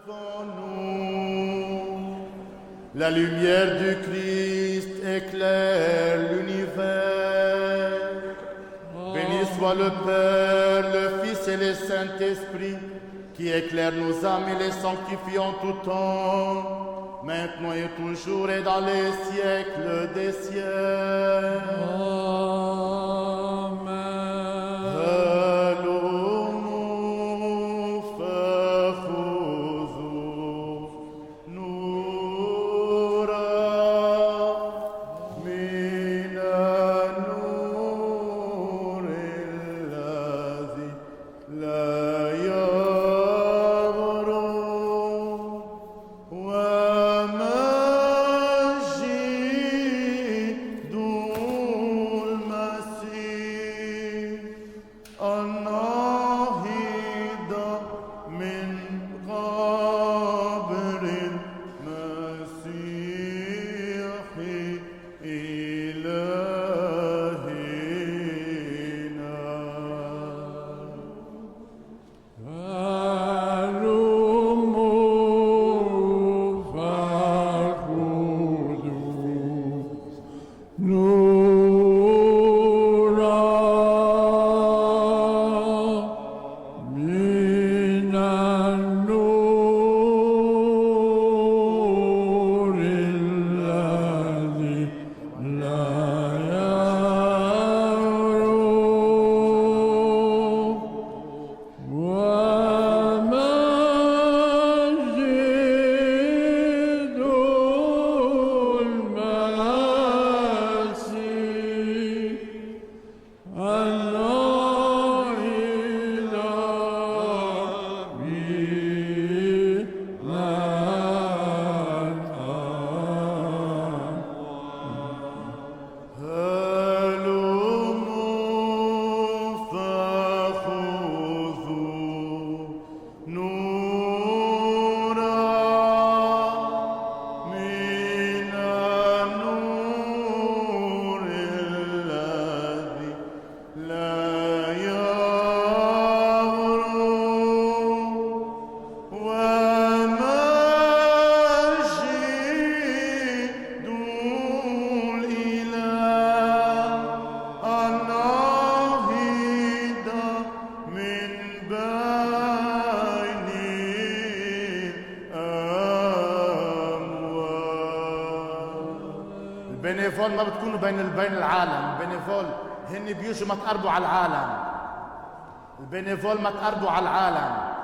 Levons-nous. La lumière du Christ éclaire l'univers. Béni soit le Père, le Fils et le Saint-Esprit, qui éclairent nos âmes et les sanctifient en tout temps, maintenant et toujours et dans les siècles des siècles. البنيفول ما بتكونوا بين العالم. البنيفول هن بيجوا ما تقربوا على العالم. البنيفول ما تقربوا على العالم.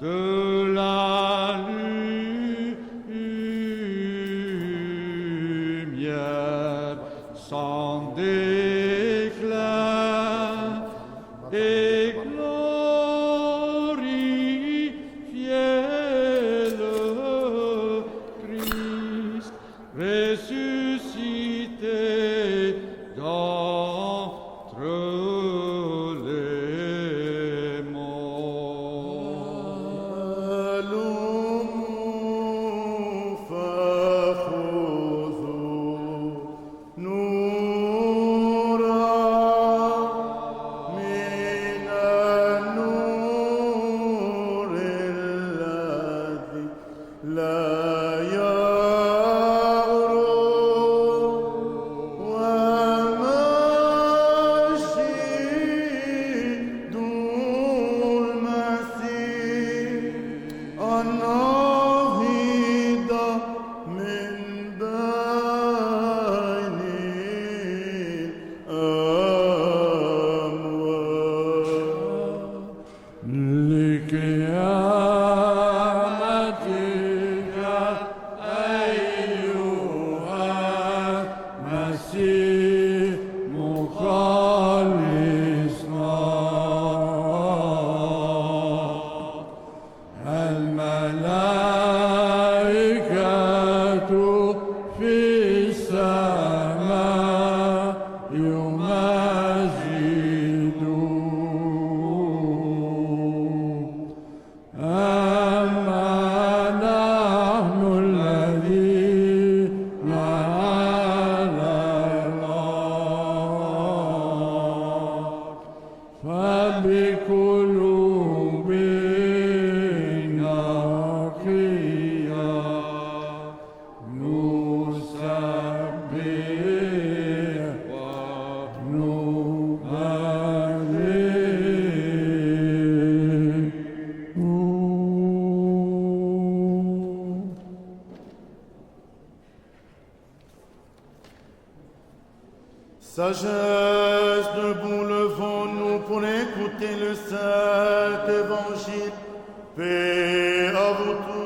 de la lumière. Sagesse, debout levons-nous pour écouter le Saint Évangile. Paix à vous tous.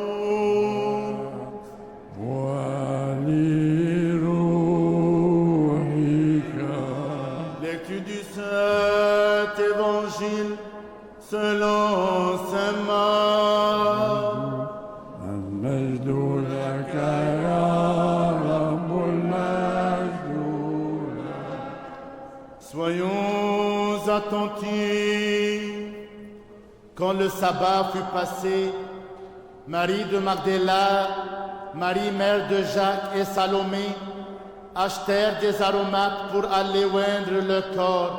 Lecture du Saint Évangile selon saint Marc. Soyons attentifs. Quand le sabbat fut passé, Marie de Magdala, Marie mère de Jacques et Salomé achetèrent des aromates pour aller oindre le corps.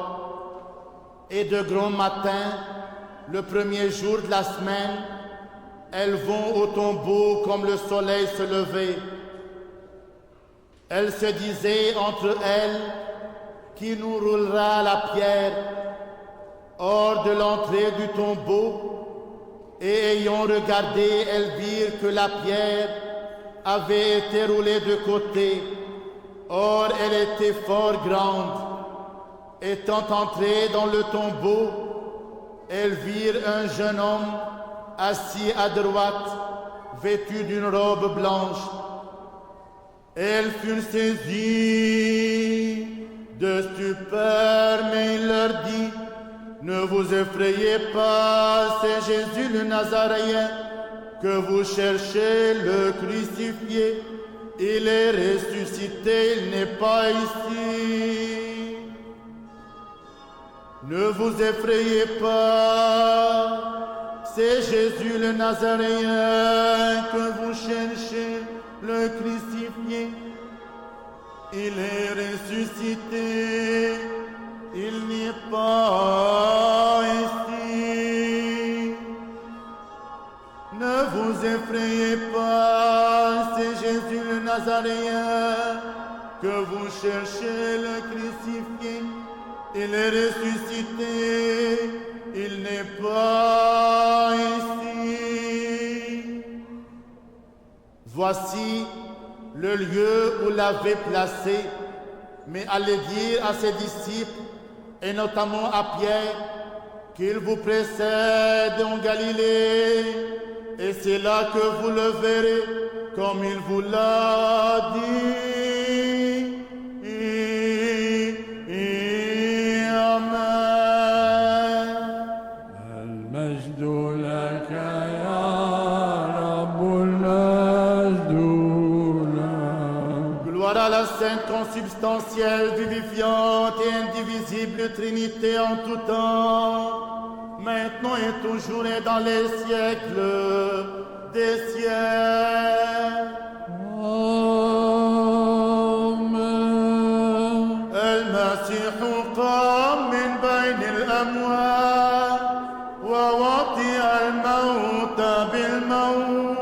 Et de grand matin, le premier jour de la semaine, elles vont au tombeau comme le soleil se levait. Elles se disaient entre elles: qui nous roulera la pierre hors de l'entrée du tombeau? Et ayant regardé, elles virent que la pierre avait été roulée de côté. Or, elle était fort grande. Étant entrées dans le tombeau, elles virent un jeune homme assis à droite, vêtu d'une robe blanche. Elles furent saisies de stupeur, mais il leur dit: ne vous effrayez pas, c'est Jésus le Nazaréen que vous cherchez, le crucifié. Il est ressuscité, il n'est pas ici. Ne vous effrayez pas, c'est Jésus le Nazaréen que vous cherchez, le crucifié. Il est ressuscité, il n'est pas ici. Ne vous effrayez pas, c'est Jésus le Nazaréen que vous cherchez, le crucifié. Il est ressuscité, il n'est pas ici. Voici le lieu où l'avait placé, mais allez dire à ses disciples, et notamment à Pierre, qu'il vous précède en Galilée, et c'est là que vous le verrez, comme il vous l'a dit. La Sainte consubstantielle, vivifiante et indivisible Trinité en tout temps, maintenant et toujours et dans les siècles des siècles. Amen. المسيح قام من بين الأموات ووطئ الموت بالموت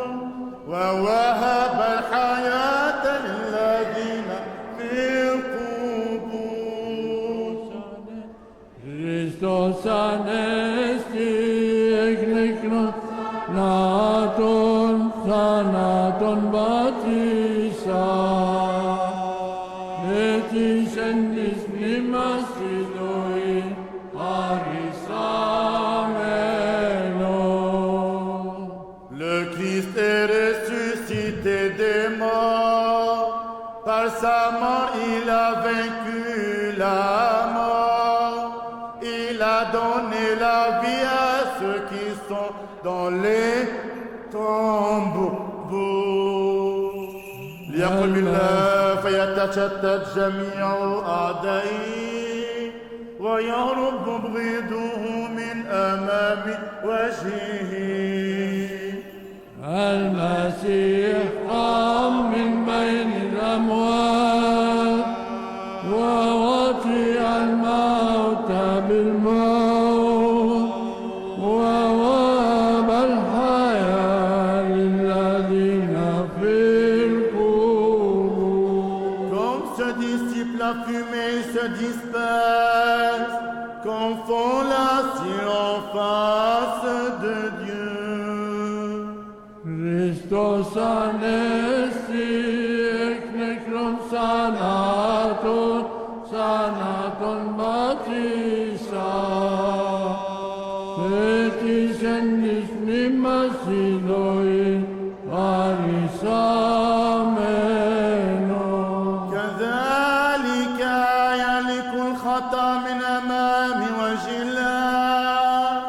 ووهب الحياة للذين في القبور. Christos anesti ekniknos thanaton batisa etis endis nimas Christoi arisameno. sa mort, il a vaincu la mort. Il a donné la vie à ceux qui sont dans les tombeaux. ليقم الله فيتشتت جميع أعدائه ويهرب مبغضه من أمام وجهه. المسيح قام من بين الأموات ووطئ الموت بالموت ووهب الحياة للذين في القبور. Comme se dissipe la fumée, se disperse, confond la en face de Dieu. Christos anesti ek nekron sanaton, sanaton batisa. Etis endis nimas idoin arisameno. كذلك يهلك الخطأ من أمام وجه الله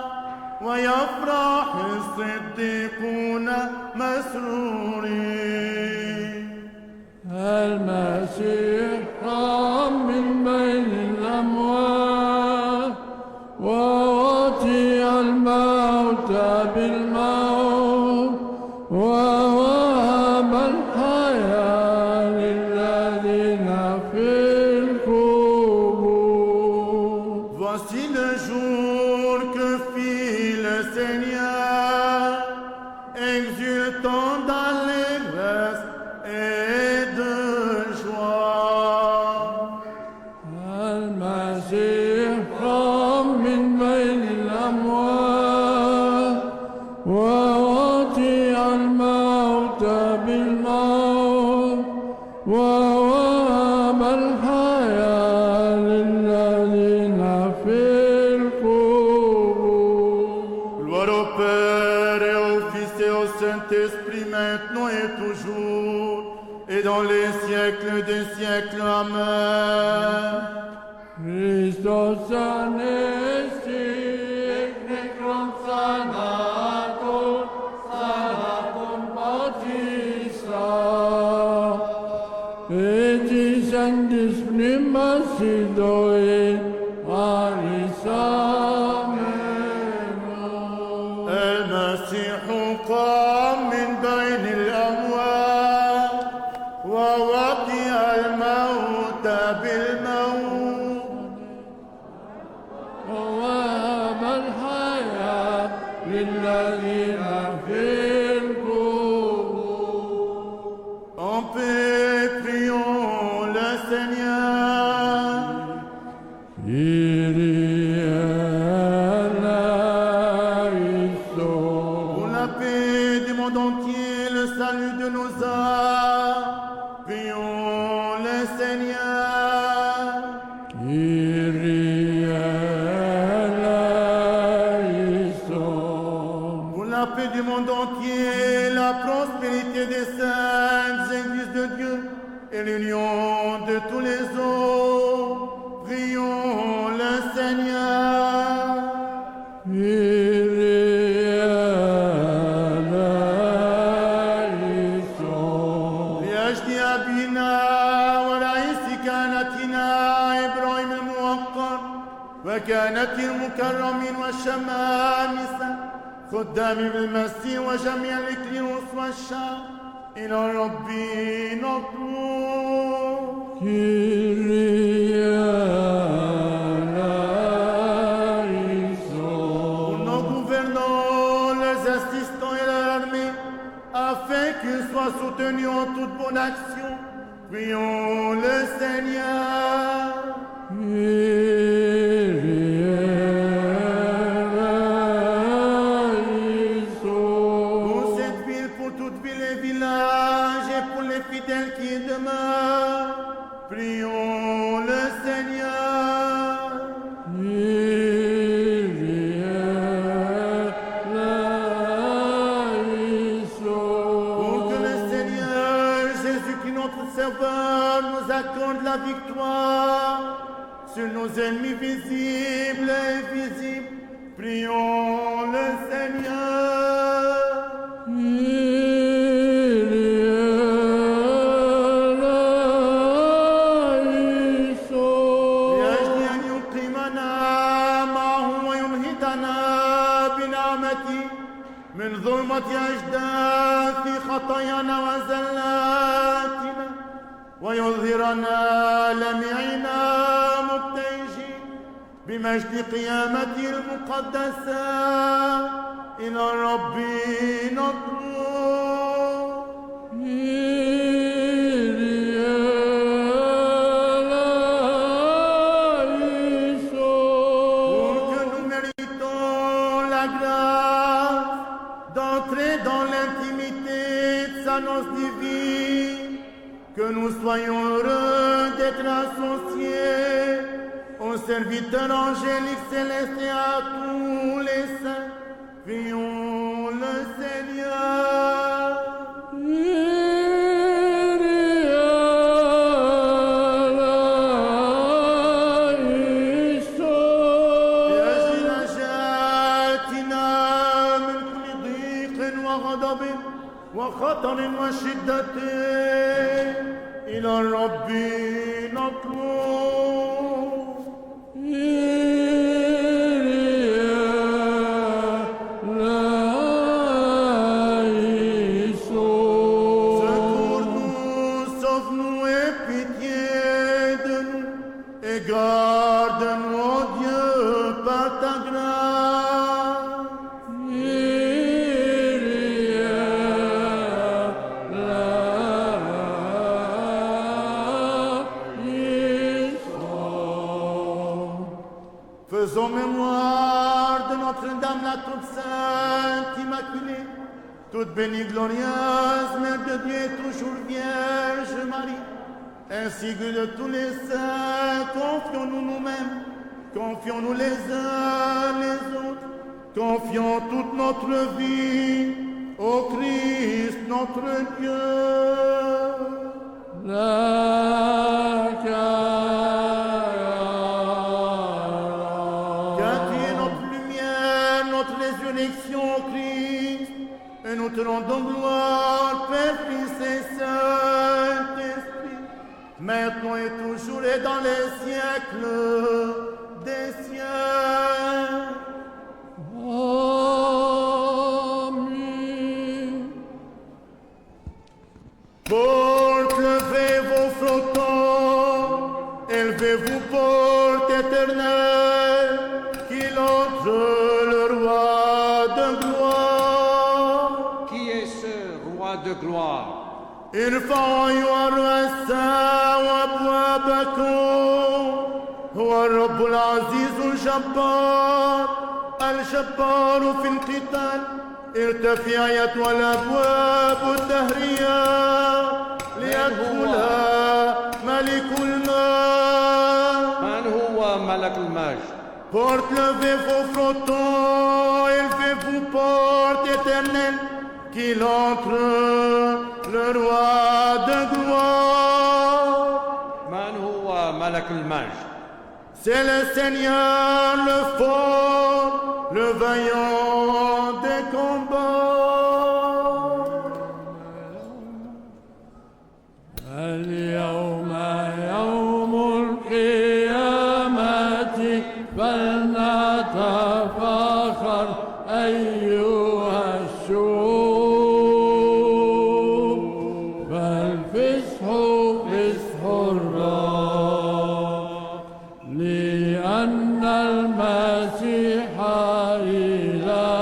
ويفرح الصديقون مسرورين. المسيح قام من بين الأموات ووطئ الموت بالموت ووهب الحياة للذين في القبور. Voici le jour que fit le Seigneur, exultant d'allégresse et de joie. المسيح قام من بين الأموات ووطئ الموت بالموت ووهب الحياة للذين في القبور. Gloire au Père et au Fils et au Saint-Esprit, maintenant et toujours, et dans les siècles des siècles. Amen. Christos anesti ek nekron sanaton, sanaton batisa. Etis endis pneumas idoin arisameno. المسيح قام من بين الأموات ووطئ الموت بالموت ووهب الحياة للذين في القبور. En paix, prions le Seigneur. Kyrie eleison. Pour la paix du monde entier, le salut de nos âmes, prions le Seigneur. Kyrie eleison. Pour la paix du monde entier, la prospérité des saintes églises de Dieu et l'union de tous les hommes, prions le Seigneur. Kyrie eleison. لأجل أبينا ورئيس كهنتنا إبراهيم الموقر وكهنة المكرمين والشمامسة خدام المسيح وجميع الإكليروس والشعب إلى ربي نطلب. Kyrie Pour eleison. nos gouvernants, les assistants et l'armée, afin qu'ils soient soutenus en toute bonne action, prions le Seigneur. Kyrie eleison. Pour cette ville, pour toute ville et village, et pour les fidèles qui y demeurent, prions le Seigneur. Kyrie eleison. Pour que le Seigneur Jésus, qui est notre Sauveur, nous accorde la victoire sur nos ennemis visibles et invisibles. Prions le Seigneur. لأجل أن يقيمنا معه وينهضنا بنعمته من ظلمة أجداث خطايانا وزلاتنا ويظهرنا لمعنا مبتهجين بمجد قيامته المقدسة إلى الرب نطلب. Pour que nous méritons la grâce d'entrer dans l'intimité de sa noce divine, que nous soyons heureux d'être associés aux serviteurs angéliques célestes et à tous les saints. Prions le Seigneur. لأجل نجاتنا من كل ضيق وغضب وخطر وشدة إلى الرب نطلب. Secours-nous, sauve-nous et pitié de nous, et garde-nous, ô Dieu, par ta grâce. Faisons mémoire de Notre-Dame, la toute sainte, immaculée, toute bénie, glorieuse, Mère de Dieu et toujours Vierge Marie, ainsi que de tous les saints. Confions-nous nous-mêmes, confions-nous les uns les autres, confions toute notre vie au Christ notre Dieu. Car tu es notre lumière, notre résurrection, Christ, et nous te rendons gloire, Père, Fils et Saint-Esprit, maintenant et toujours et dans les siècles des siècles. Porte, levez vos frontons, élevez-vous, porte éternelle, qu'il entre le roi de gloire. Qui est ce roi de gloire? ارفعوا أيها الرؤساء وأبوابكم، هو الرب العزيز الجبار الجبار في القتال. ارتفع أيتها الأبواب الدهرية ليدخل ملك الماء. من هو ملك المجد؟ Porte, levez vos frontons, élevez-vous, porte éternelle, qu'il entre le roi de gloire. من هو ملك المجد؟ C'est le Seigneur, le fort, le vaillant des combats. اليوم يوم القيامة فلنتفاخر أيها الشعوب، فالفسح فسح الرب، لأن المسيح إلهنا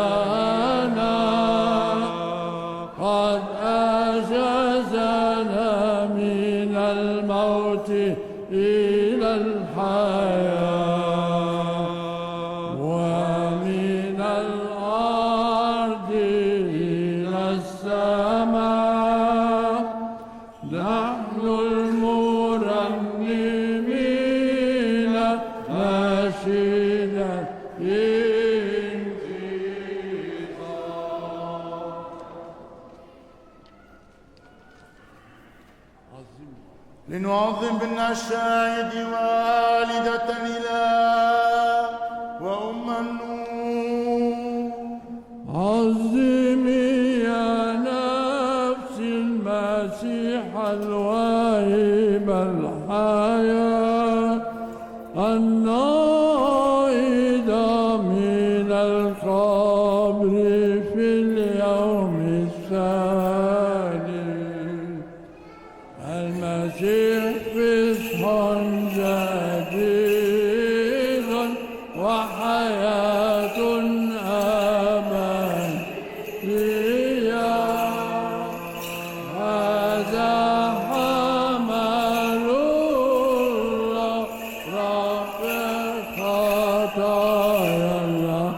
لنعظم بالنشاهد والدة الإله وأم النور. عظمي يا نفس المسيح الواهب الحياة النائد من القبر في اليوم الثاني. المسيح فصح جديد وحياة أبدية. هذا حمل رافع خطايا العالم.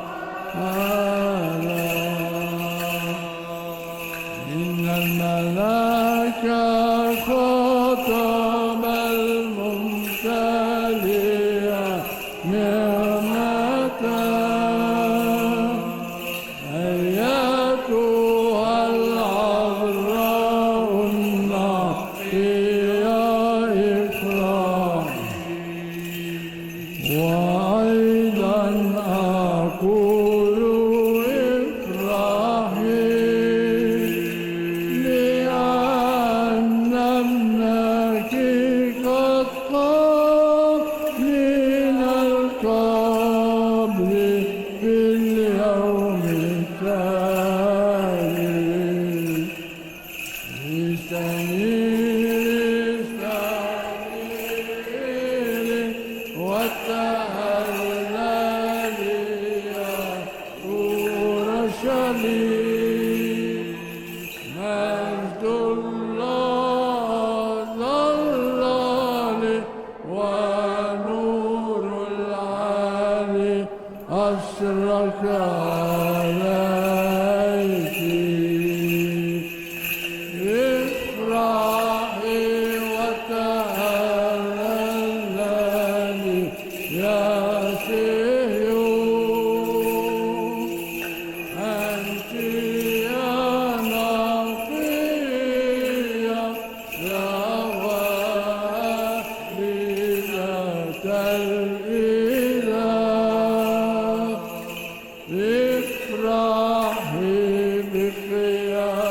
إن الملاك خطب الممتلئ نعمة. أيتها العذراء النقية افرحي. وأيضا أقول افرحي لأن ابنك قد قام من القبر في اليوم الثالث. استنيري وتهللي يا أورشليم. مجد الله ظلال ونور العالي أشرق عليك. افرحي وتهللي يا صهيون. أنت يا نقية يا والدة الإله. افرحي بقيامة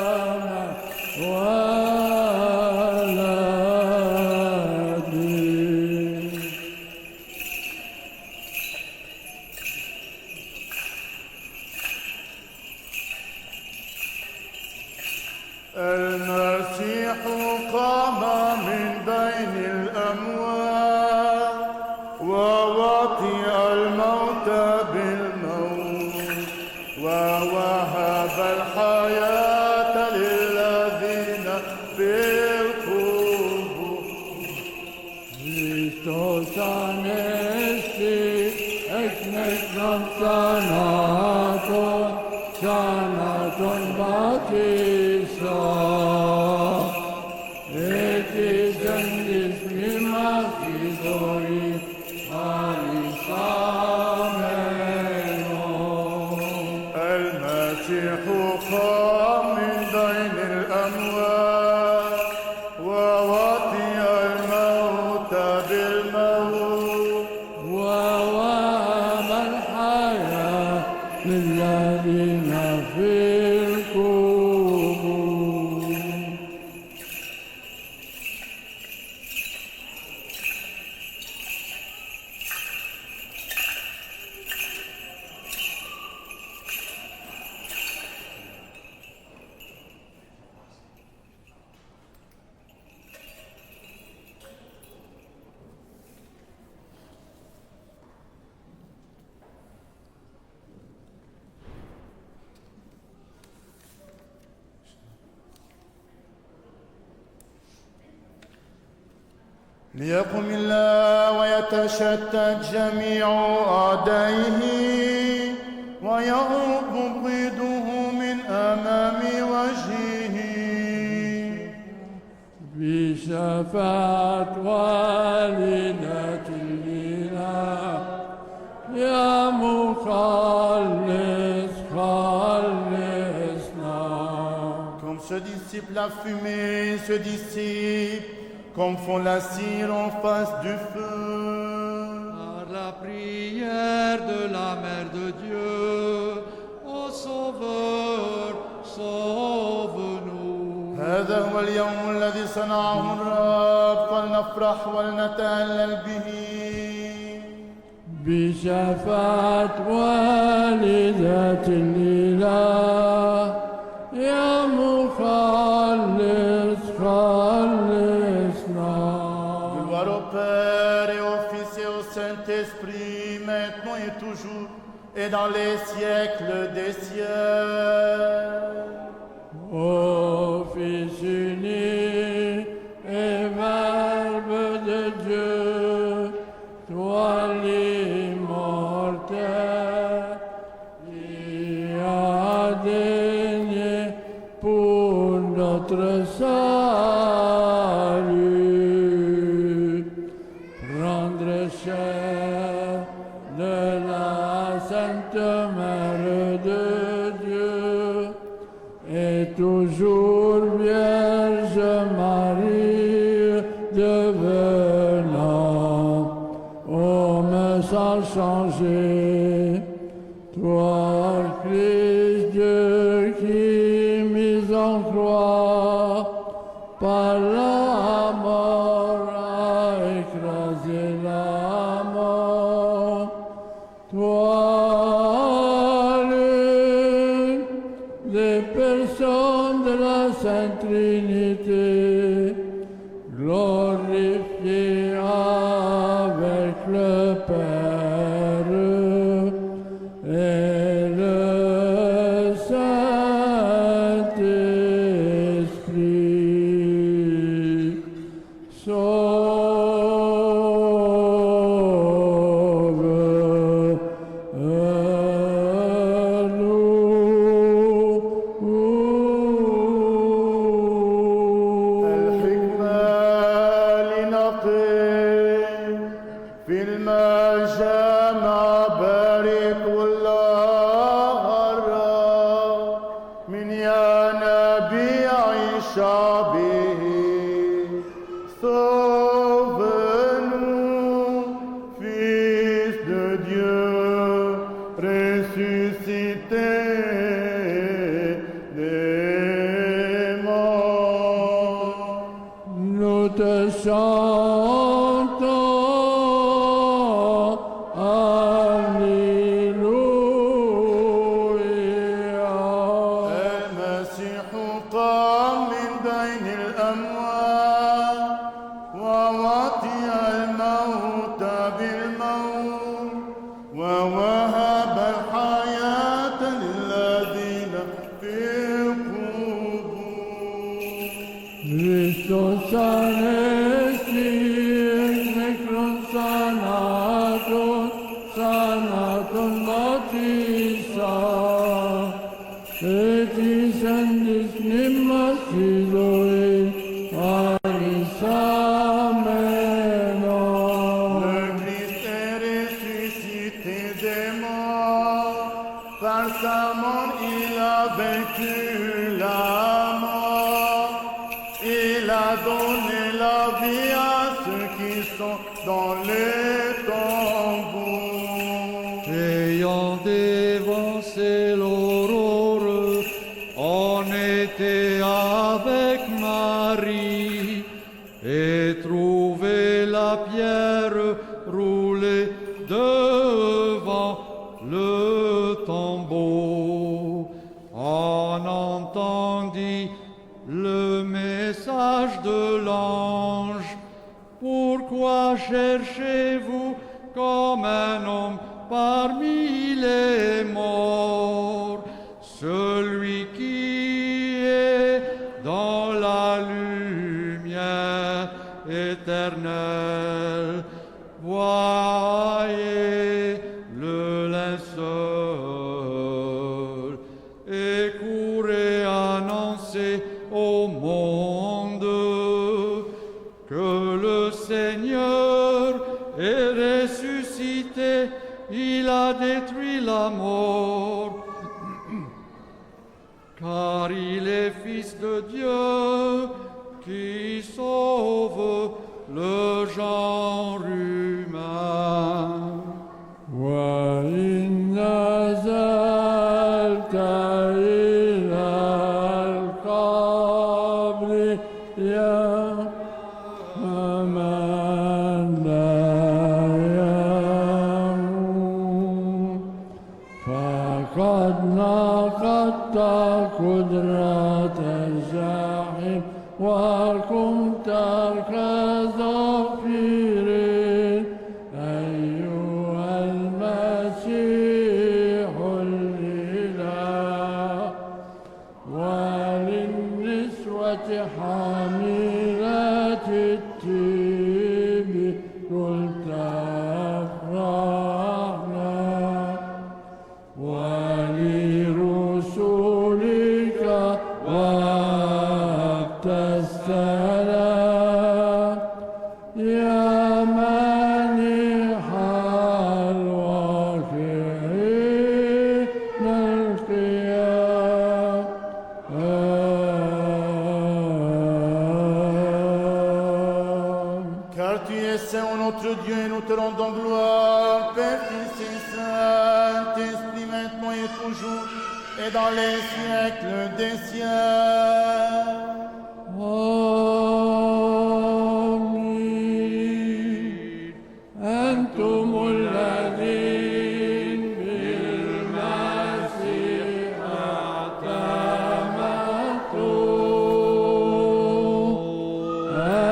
ولدك. المسيح قام من بين الأموات ووطئ الموت بالموت ووهب الحياة للذين في القبور. Χριστός Ανέστη εκνεκρών θανάτων, θάνατον βατήσα. Έτυχεν της μνήμας τη ζωή αριστάμενον. المسيح قام من بين الأموات ووطئ الموت بالموت ووهب الحياة للذين في القبور. ليقم الله ويتشتت جميع أعدائه ويغرب ضده من أمام وجهه. بشفاعة والدة الإله يا مخلص خلصنا. Comme ce disciple a fumé, ce disciple comme font la cire en face du feu. Par la prière de la Mère de Dieu, ô Sauveur, sauve-nous. هذا هو اليوم الذي صنعه الرب، فلنفرح ولنتهلل به. بشفاعة والدة الإله يا مخلص خلصنا. Gloire au Père et au Fils et au Saint-Esprit, maintenant et toujours, et dans les siècles des siècles. Ô Fils unique et Verbe de Dieu, toi l'immortel, qui a daigné pour notre salut prendre chair de la Sainte Mère de Dieu et toujours Vierge Marie devenant homme sans changer. Toi, Christ Dieu qui mis en croix par la mort a écrasé la mort. Toi, l'une des personnes de la Sainte Trinité, glorifié avec le Père et le Saint-Esprit. الحكمة لنقل في المجامع بارك الله الرب من ينابيع شعبه. Sauve-nous, Fils de Dieu, ressuscité des morts. Nous te chantons, Alléluia. المسيح قام من بين الأموات ووطئ الموت بالموت ووهب الحياة للذين في القبور. Christus anestius necron sanatum bautista, et isendis nimmas Iloe aris amenon. Le Christ est ressuscité des morts, par sa mort il a vaincu la mort. Il a donné la vie à ceux qui sont dans les tombeaux. Ayant dévancé l'aurore, on était avec Marie et trouvé la pierre roulée devant le tombeau. On entendit le message de l'ange. Pourquoi cherchez-vous comme un homme parmi les morts, celui qui est dans la lumière éternelle? Voyez le linceul et courez annoncer au monde que le Seigneur est ressuscité, il a détruit la mort, car il est Fils de Dieu qui sauve le genre humain. وإن نزلت إلى القبر يا من لا يموت فقد نقضت قدرة الجحيم وكنت كظفير أيها المسيح الإله وللنسوة حاملة الطيب قلت أفرحنا ولرسولك وقت السلام يا مانح الواقعين القيام. Car tu es Saint, notre Dieu, et nous te rendons gloire, Père, Fils et Saint-Esprit, maintenant et toujours, et dans les siècles des siècles. آمين. أنتم الذين بالمسيح اعتمدتم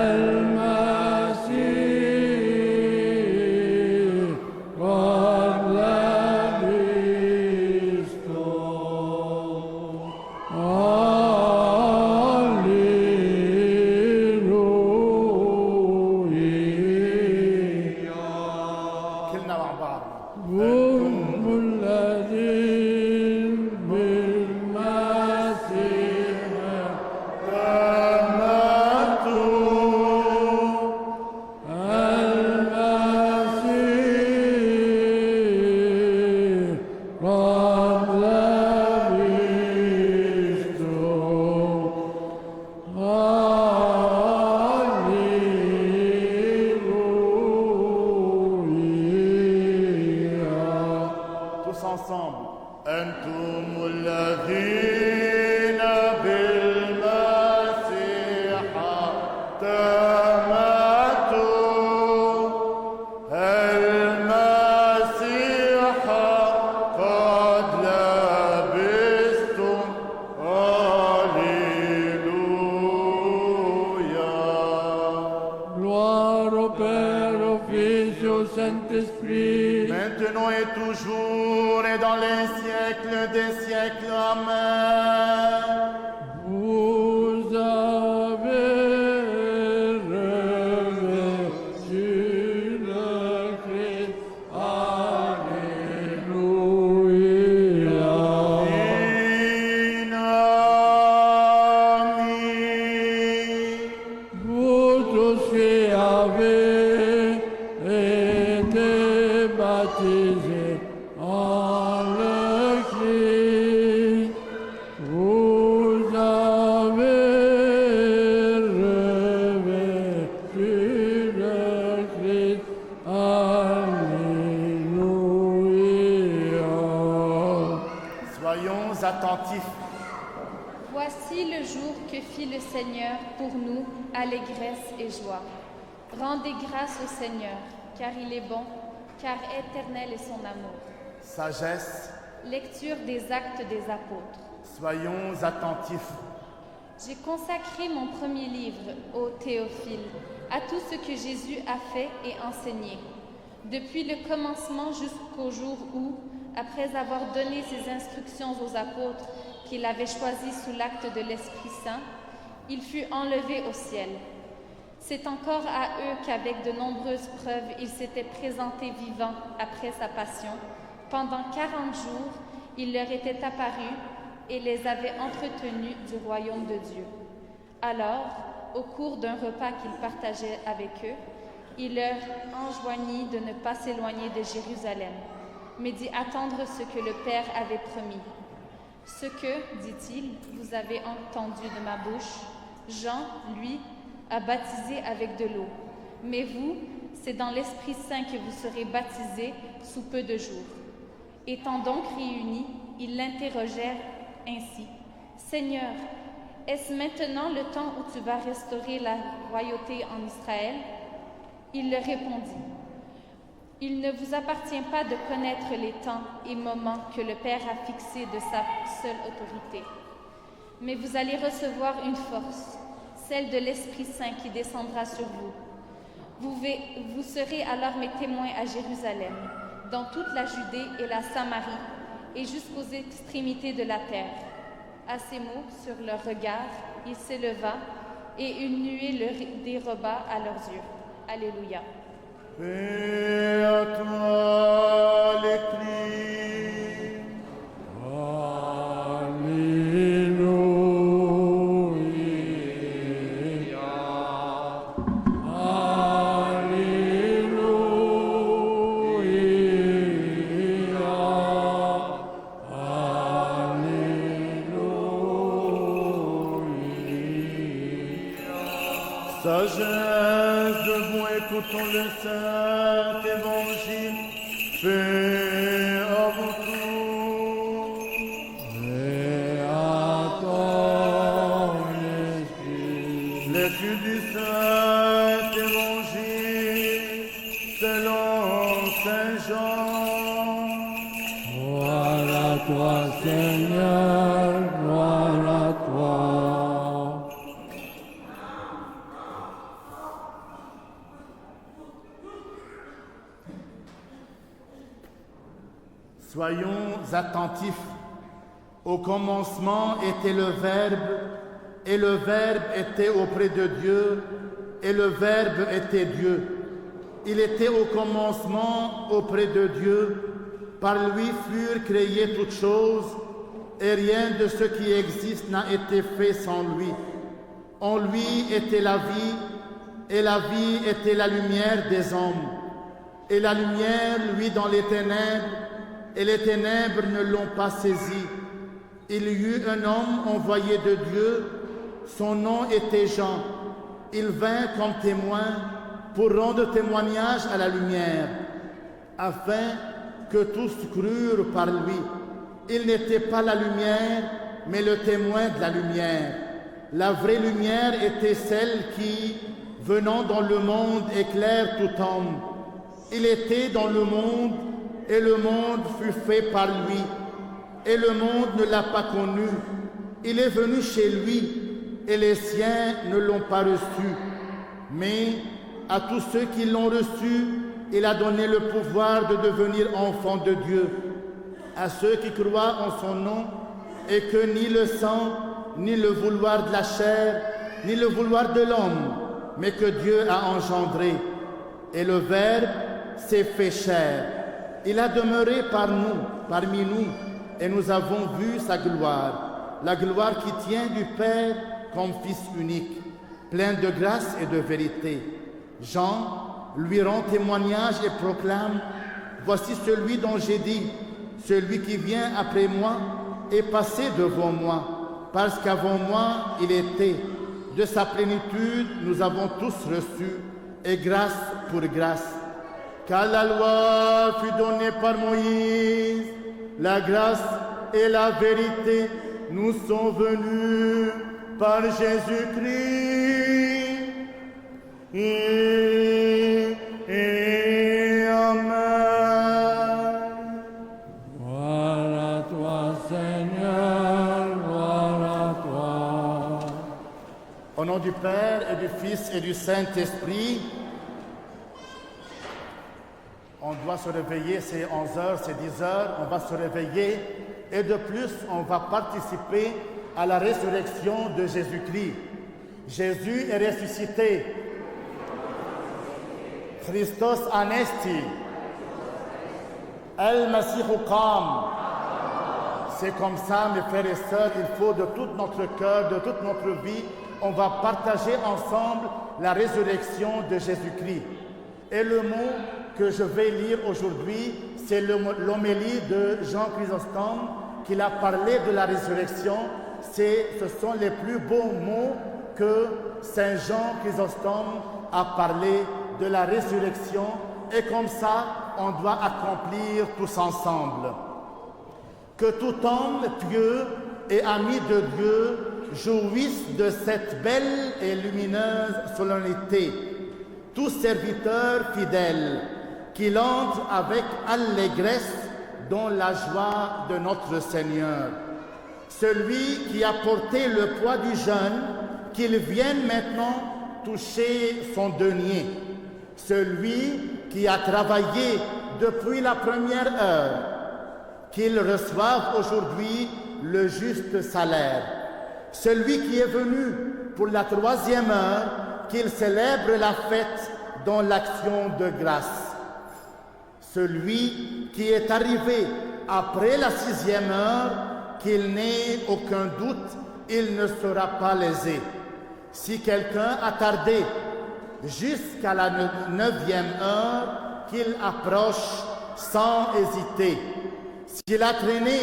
المسيح قد لبستم. كلنا مع بعض. هم الذين بالمسيح المسيح قد لبستم. Tous ensemble. أنتم الذين بالمسيح اعتمدتم المسيح قد لبستم. Alléluia. Gloire au Père, au Fils et au Saint-Esprit. Maintenant et toujours et dans les siècles des siècles. Amen. Vous avez revêtu le Christ. Alléluia. Amen. Vous tous qui avez été baptisés en le Christ, vous avez revêtu le Christ. Alléluia. Soyons attentifs. Voici le jour que fit le Seigneur pour nous, allégresse et joie. Rendez grâce au Seigneur, car il est bon, car éternel est son amour. Sagesse. Lecture des Actes des Apôtres. Soyons attentifs. J'ai consacré mon premier livre, ô Théophile, à tout ce que Jésus a fait et enseigné, depuis le commencement jusqu'au jour où, après avoir donné ses instructions aux apôtres qu'il avait choisis sous l'acte de l'Esprit Saint, il fut enlevé au ciel. C'est encore à eux qu'avec de nombreuses preuves il s'était présenté vivant après sa passion. Pendant 40 jours, il leur était apparu et les avait entretenus du royaume de Dieu. Alors, au cours d'un repas qu'il partageait avec eux, il leur enjoignit de ne pas s'éloigner de Jérusalem, mais d'y attendre ce que le Père avait promis. Ce que, dit-il, vous avez entendu de ma bouche, Jean, lui, a baptisé avec de l'eau. Mais vous, c'est dans l'Esprit Saint que vous serez baptisés sous peu de jours. » Étant donc réunis, ils l'interrogèrent ainsi. « Seigneur, est-ce maintenant le temps où tu vas restaurer la royauté en Israël? » Il leur répondit. « Il ne vous appartient pas de connaître les temps et moments que le Père a fixés de sa seule autorité. Mais vous allez recevoir une force, celle de l'Esprit Saint qui descendra sur vous. Vous serez alors mes témoins à Jérusalem, dans toute la Judée et la Samarie, et jusqu'aux extrémités de la terre. » À ces mots, sur leur regard, il s'éleva, et une nuée le déroba à leurs yeux. Alléluia. Paix à toi, les Christ. Sagesse, debout, écoutons le Saint Évangile. Paix à vous tous. Et à ton esprit. Lecture du Saint Évangile selon Saint Jean. Gloire à toi, Seigneur, gloire à toi. Soyons attentifs. Au commencement était le Verbe, et le Verbe était auprès de Dieu, et le Verbe était Dieu. Il était au commencement auprès de Dieu. Par lui furent créées toutes choses, et rien de ce qui existe n'a été fait sans lui. En lui était la vie, et la vie était la lumière des hommes. Et la lumière, lui, dans les ténèbres, et les ténèbres ne l'ont pas saisi. Il y eut un homme envoyé de Dieu, son nom était Jean. Il vint comme témoin pour rendre témoignage à la lumière, afin que tous crurent par lui. Il n'était pas la lumière, mais le témoin de la lumière. La vraie lumière était celle qui, venant dans le monde, éclaire tout homme. Il était dans le monde, et le monde fut fait par lui, et le monde ne l'a pas connu. Il est venu chez lui, et les siens ne l'ont pas reçu. Mais à tous ceux qui l'ont reçu, il a donné le pouvoir de devenir enfants de Dieu, à ceux qui croient en son nom, et que ni le sang, ni le vouloir de la chair, ni le vouloir de l'homme, mais que Dieu a engendré. Et le Verbe s'est fait chair. Il a demeuré parmi nous, et nous avons vu sa gloire, la gloire qui tient du Père comme Fils unique, plein de grâce et de vérité. Jean lui rend témoignage et proclame: « Voici celui dont j'ai dit, celui qui vient après moi est passé devant moi, parce qu'avant moi il était. De sa plénitude nous avons tous reçu, et grâce pour grâce. Car la loi fut donnée par Moïse, la grâce et la vérité nous sont venues par Jésus-Christ. Amen. Gloire à toi, Seigneur, gloire à toi. Au nom du Père et du Fils et du Saint-Esprit, on doit se réveiller, c'est 11h, c'est 10h, on va se réveiller et de plus, on va participer à la résurrection de Jésus-Christ. Jésus est ressuscité. Christos anesti. El Masihu qam. C'est comme ça, mes frères et sœurs, il faut de tout notre cœur, de toute notre vie, on va partager ensemble la résurrection de Jésus-Christ. Et le mot que je vais lire aujourd'hui, c'est l'homélie de Jean Chrysostome, qu'il a parlé de la résurrection. Ce sont les plus beaux mots que Saint Jean Chrysostome a parlé de la résurrection et comme ça, on doit accomplir tous ensemble. Que tout homme pieux et ami de Dieu jouisse de cette belle et lumineuse solennité. Tout serviteur fidèle qu'il entre avec allégresse dans la joie de notre Seigneur. Celui qui a porté le poids du jeûne, qu'il vienne maintenant toucher son denier. Celui qui a travaillé depuis la première heure, qu'il reçoive aujourd'hui le juste salaire. Celui qui est venu pour la 3e heure, qu'il célèbre la fête dans l'action de grâce. Celui qui est arrivé après la 6e heure, qu'il n'ait aucun doute, il ne sera pas lésé. Si quelqu'un a tardé jusqu'à la 9e heure, qu'il approche sans hésiter. S'il a traîné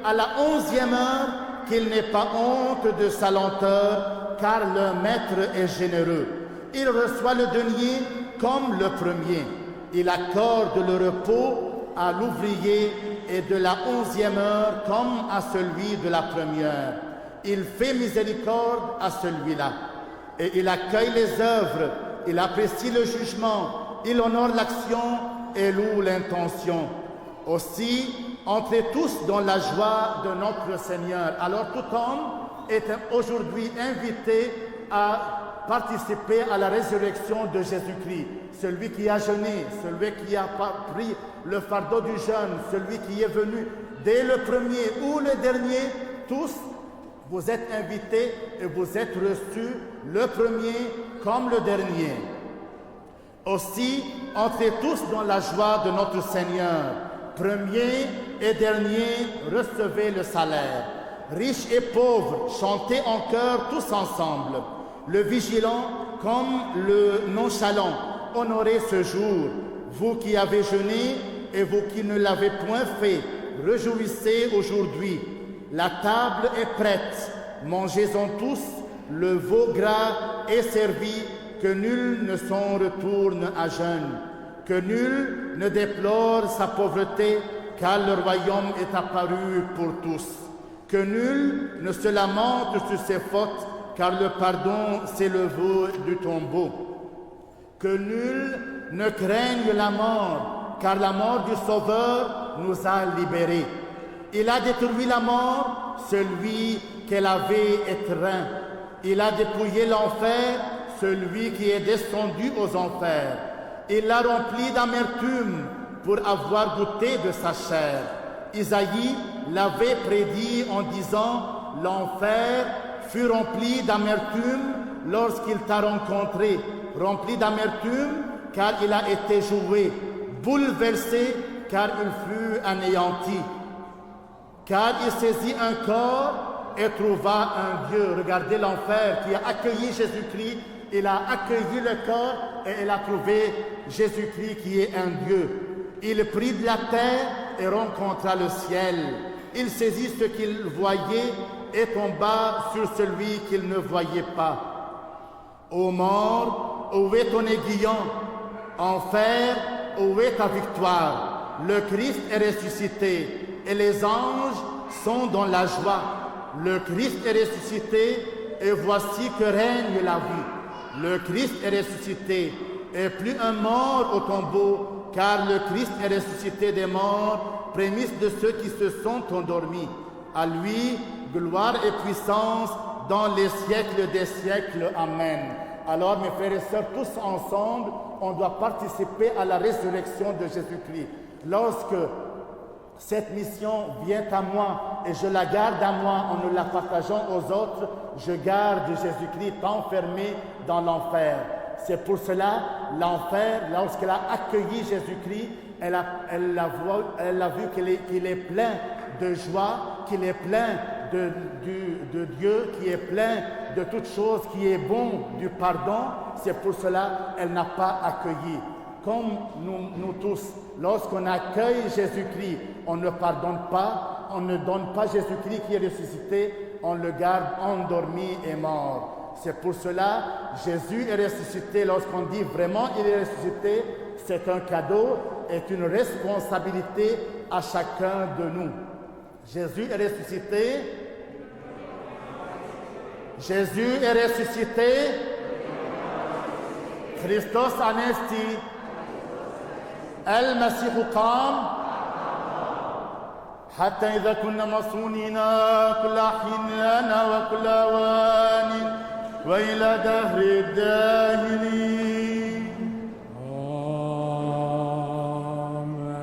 à la 11e heure, qu'il n'ait pas honte de sa lenteur, car le Maître est généreux. Il reçoit le denier comme le premier. Il accorde le repos à l'ouvrier et de la 11e heure comme à celui de la première. Il fait miséricorde à celui-là. Et il accueille les œuvres, il apprécie le jugement, il honore l'action et loue l'intention. Aussi, entrez tous dans la joie de notre Seigneur. Alors tout homme est aujourd'hui invité à participer à la résurrection de Jésus-Christ. Celui qui a jeûné, celui qui a pris le fardeau du jeûne, celui qui est venu dès le premier ou le dernier, tous, vous êtes invités et vous êtes reçus le premier comme le dernier. Aussi, entrez tous dans la joie de notre Seigneur. Premier et dernier, recevez le salaire. Riches et pauvres, chantez en chœur tous ensemble. Le vigilant comme le nonchalant, honorez ce jour. Vous qui avez jeûné et vous qui ne l'avez point fait, réjouissez aujourd'hui. La table est prête, mangez-en tous, le veau gras est servi, que nul ne s'en retourne à jeûne, que nul ne déplore sa pauvreté, car le royaume est apparu pour tous, que nul ne se lamente sur ses fautes, car le pardon c'est le veau du tombeau, que nul ne craigne la mort, car la mort du Sauveur nous a libérés. Il a détruit la mort, celui qu'elle avait étreint. Il a dépouillé l'enfer, celui qui est descendu aux enfers. Il l'a rempli d'amertume pour avoir goûté de sa chair. Isaïe l'avait prédit en disant « L'enfer fut rempli d'amertume lorsqu'il t'a rencontré, rempli d'amertume car il a été joué, bouleversé car il fut anéanti. Car il saisit un corps et trouva un Dieu. » Regardez l'enfer qui a accueilli Jésus-Christ. Il a accueilli le corps et il a trouvé Jésus-Christ qui est un Dieu. Il prit de la terre et rencontra le ciel. Il saisit ce qu'il voyait et tomba sur celui qu'il ne voyait pas. Ô mort, où est ton aiguillon? Enfer, où est ta victoire? Le Christ est ressuscité et les anges sont dans la joie. Le Christ est ressuscité et voici que règne la vie. Le Christ est ressuscité et plus un mort au tombeau, car le Christ est ressuscité des morts, prémisse de ceux qui se sont endormis. À lui, gloire et puissance dans les siècles des siècles. Amen. Alors, mes frères et sœurs, tous ensemble, on doit participer à la résurrection de Jésus-Christ. Lorsque cette mission vient à moi et je la garde à moi en ne la partageant aux autres, je garde Jésus-Christ enfermé dans l'enfer. C'est pour cela, l'enfer, lorsqu'elle a accueilli Jésus-Christ, elle a vu qu'il est plein de joie, qu'il est plein de Dieu, qui est plein de toutes choses, qui est bon du pardon. C'est pour cela qu'elle n'a pas accueilli. Comme nous tous, lorsqu'on accueille Jésus-Christ, on ne pardonne pas, on ne donne pas Jésus-Christ qui est ressuscité, on le garde endormi et mort. C'est pour cela Jésus est ressuscité. Lorsqu'on dit vraiment il est ressuscité, c'est un cadeau et une responsabilité à chacun de nous. Jésus est ressuscité. Jésus est ressuscité. Christos anesti. المسيح قام حتى إذا كنا مصونين كل حين لنا وكل أوان وإلى دهر الداهرين. Amen.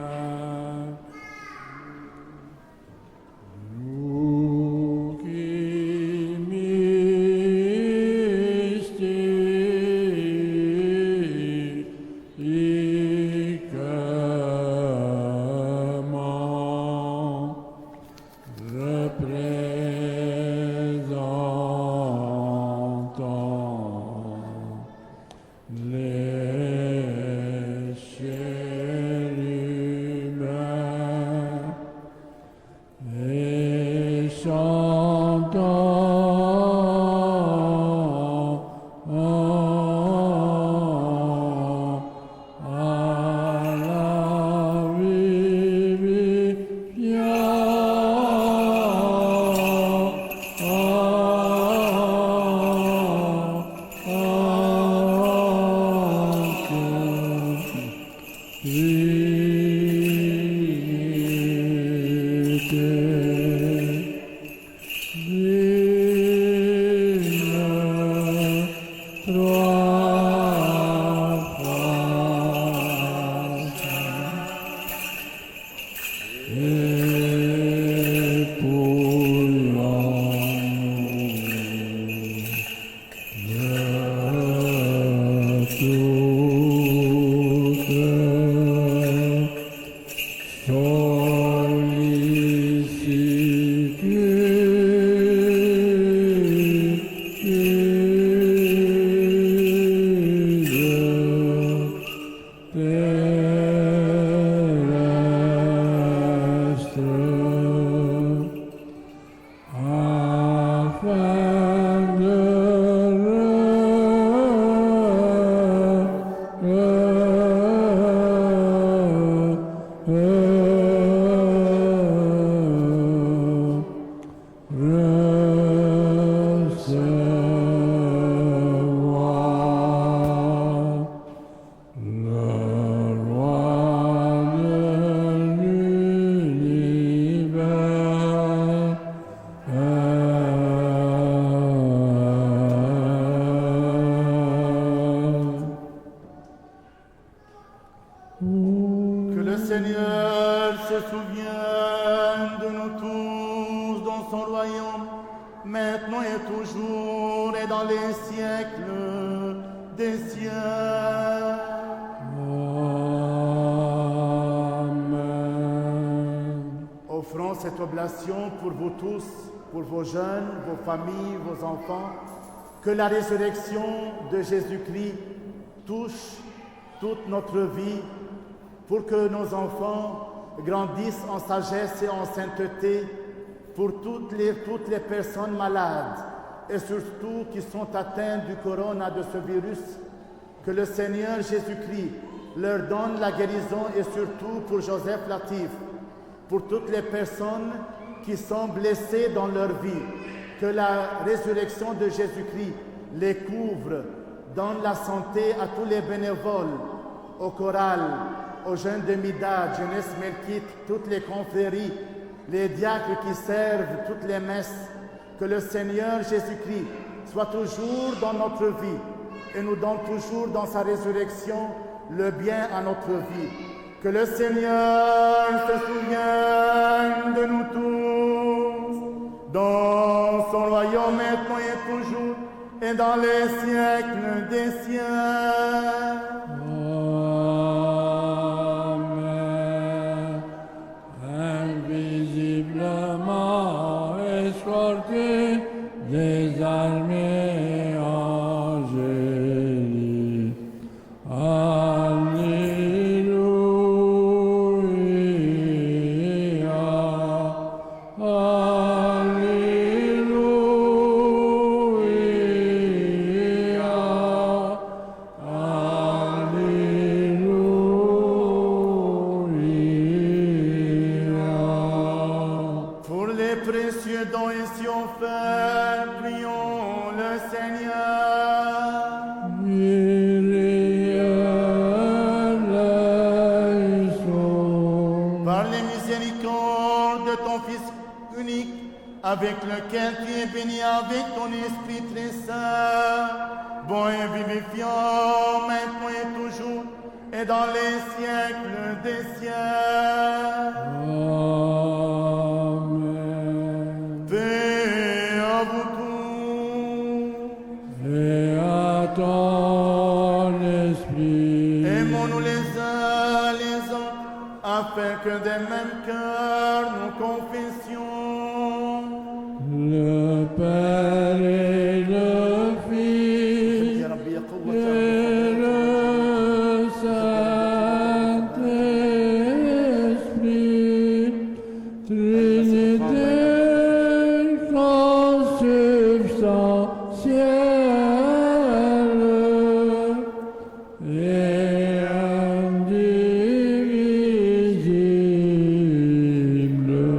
Luci misti Que le Seigneur se souvienne de nous tous dans son royaume, maintenant et toujours et dans les siècles des siècles. Amen. Offrons cette oblation pour vous tous, pour vos jeunes, vos familles, vos enfants, que la résurrection de Jésus-Christ touche toute notre vie, pour que nos enfants grandissent en sagesse et en sainteté, pour toutes les personnes malades et surtout qui sont atteintes du corona, de ce virus, que le Seigneur Jésus-Christ leur donne la guérison, et surtout pour Joseph Latif, pour toutes les personnes qui sont blessées dans leur vie, que la résurrection de Jésus-Christ les couvre, donne la santé à tous les bénévoles, au choral, aux jeunes de Mida, Jeunesse Melkite, toutes les confréries, les diacres qui servent toutes les messes, que le Seigneur Jésus-Christ soit toujours dans notre vie et nous donne toujours dans sa résurrection le bien à notre vie. Que le Seigneur se souvienne de nous tous, dans son royaume maintenant et toujours, et dans les siècles des siècles. Amen. Invisiblement escorté des armées angéliques. Alléluia. Alléluia. Seigneur. Par les miséricordes de ton Fils unique, avec lequel tu es béni avec ton Esprit très saint, bon et vivifiant, maintenant et toujours, et dans les siècles des siècles. Amen. Paix à vous tous. Et à ton esprit. Aimons-nous les uns les autres, afin que des mêmes cœurs nous confessions. Le Père et le Fils يا ربي يا قوة et le Saint-Esprit, Trinité consubstantielle et indivisible.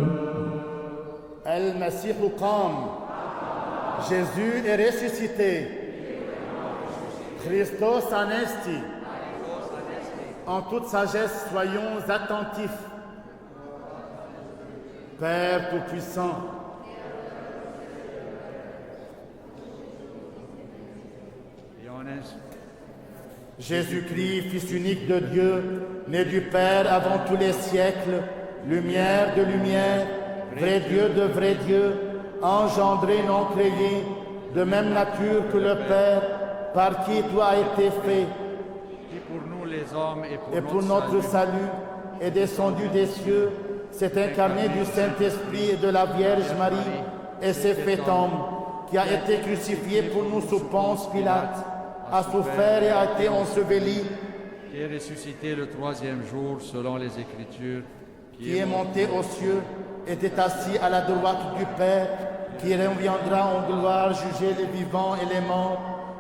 المسيح قام. Jésus est ressuscité. Christos anesti. En toute sagesse, soyons attentifs. Père Tout-Puissant, Jésus-Christ, Fils unique de Dieu, né du Père avant tous les siècles, lumière de lumière, vrai Dieu de vrai Dieu, engendré, non créé, de même nature que le Père, par qui tout a été fait, qui pour nous les hommes et pour notre salut est descendu des cieux, s'est incarné du Saint-Esprit et de la Vierge Marie, et s'est fait homme, qui a été crucifié pour nous sous Ponce Pilate, a souffert et a été enseveli, qui est ressuscité le troisième jour selon les Écritures, qui est monté aux cieux, était assis à la droite du Père, qui reviendra en gloire juger les vivants et les morts,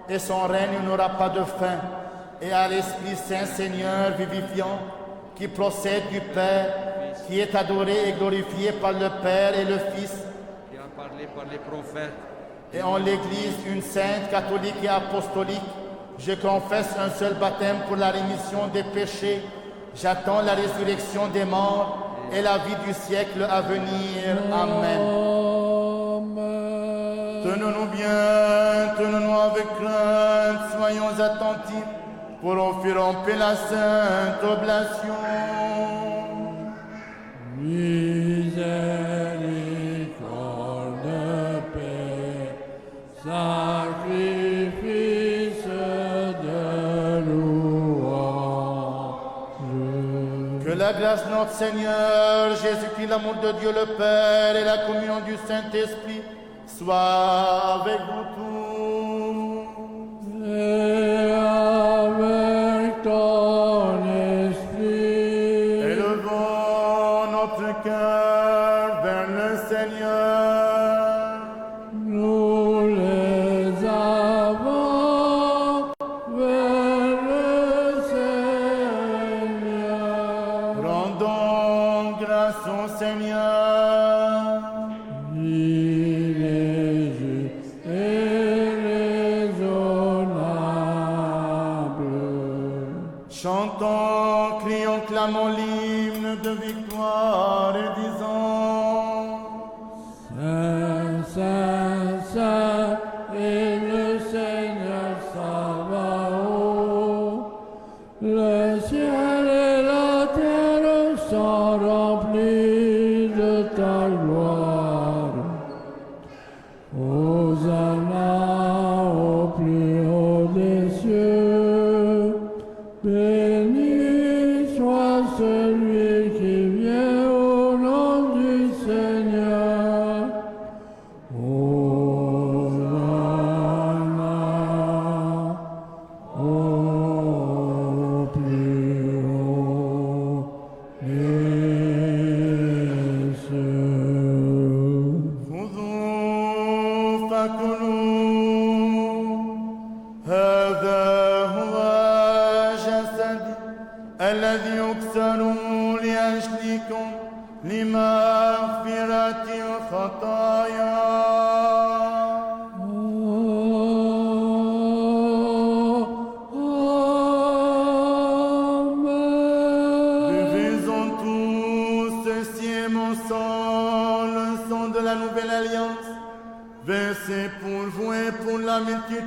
et son règne n'aura pas de fin, et à l'Esprit Saint Seigneur vivifiant, qui procède du Père, qui est adoré et glorifié par le Père et le Fils, qui a parlé par les prophètes, et en l'Église une sainte, catholique et apostolique, je confesse un seul baptême pour la rémission des péchés. J'attends la résurrection des morts et la vie du siècle à venir. Amen. Amen. Tenons-nous bien, tenons-nous avec crainte, soyons attentifs pour offrir en paix la sainte oblation. Miséricorde, paix, sacrifice de louange. Que la grâce de notre Seigneur Jésus-Christ, l'amour de Dieu le Père et la communion du Saint-Esprit soient avec vous tous. Et avec ton esprit. Élevons notre cœur vers le Seigneur. Nous les avons vers le Seigneur. Rendons grâce au Seigneur. Il est juste et raisonnable. Chantons, crions, clamons l'hymne de victoire et disons: Saint, Saint, Saint est le Seigneur Sabaoth. Le ciel et la terre sont remplis de ta gloire. Hosanna au plus haut des cieux. Béni soit celui qui vient au nom du Seigneur. Hosanna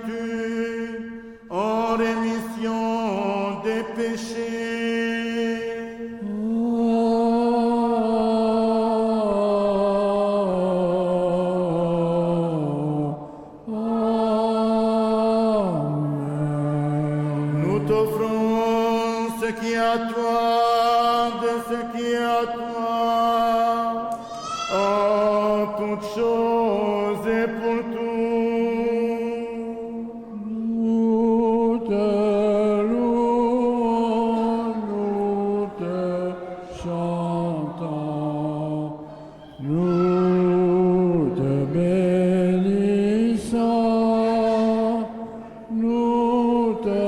béatitude en rémission des péchés. Nous t'offrons ce qui est à toi, de ce qui est à toi, en toutes choses et pour tout. Nous te louons, nous te chantons, nous te bénissons, nous te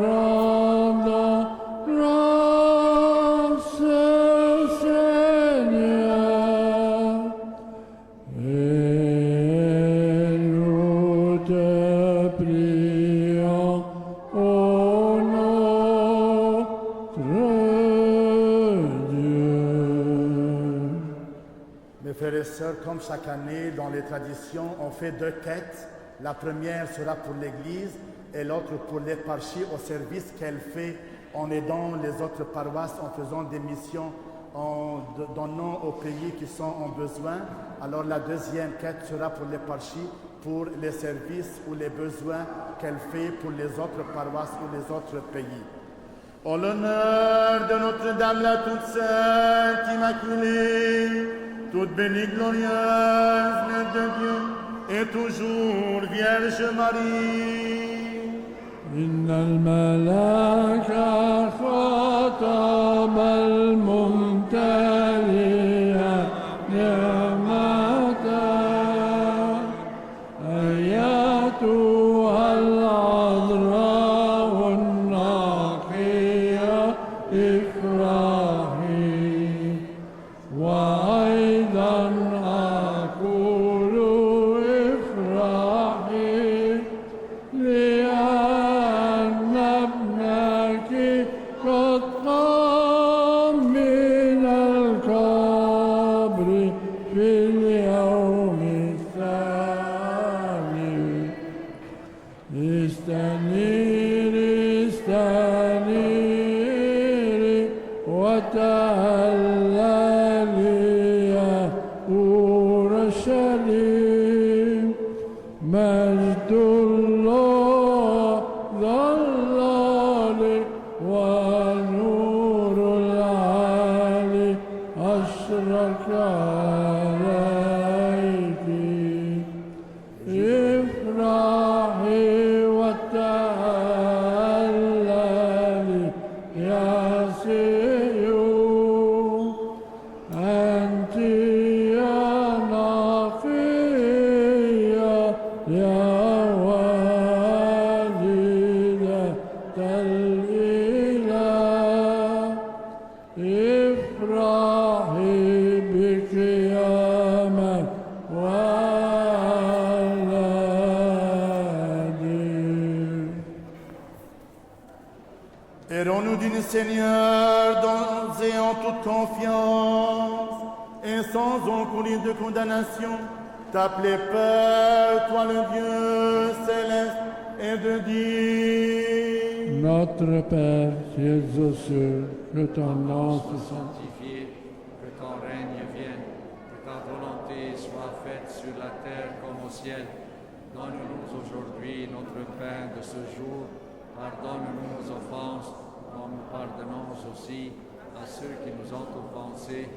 rendons grâce, Seigneur, et nous te prions au notre Dieu. Mes frères et sœurs, comme chaque année, dans les traditions, on fait 2 quêtes. La première sera pour l'Église et l'autre pour l'éparchie au service qu'elle fait en aidant les autres paroisses, en faisant des missions, en donnant aux pays qui sont en besoin. Alors la deuxième quête sera pour l'éparchie, pour les services ou les besoins qu'elle fait pour les autres paroisses ou les autres pays. En l'honneur de Notre-Dame la toute sainte, immaculée, toute bénie, glorieuse, Mère de Dieu, et toujours Vierge Marie. إن الملاك خاطب الممتلئ نعمة أيتها العذراء النقية افرحي وأيضا أقول افرحي لأن ابنك قد قام من القبر في اليوم الثاني. استنيري استنيري وتهللي يا أورشليم مجد الله ظلال ونور العالي أشرق عليك افرحي وتهللي يا سيون أنت يا نقية يا والدة الإله افرحي بك يا من ولدي. Errons-nous d'une Seigneur dans et en toute confiance et sans encourir de condamnation, t'appeler Père, toi le Dieu céleste, et de dire: Notre Père qui es aux cieux, que ton nom se Sois sanctifié, que ton règne vienne, que ta volonté soit faite sur la terre comme au ciel. Donne-nous aujourd'hui notre pain de ce jour. Pardonne-nous nos offenses, comme nous pardonnons aussi à ceux qui nous ont offensés.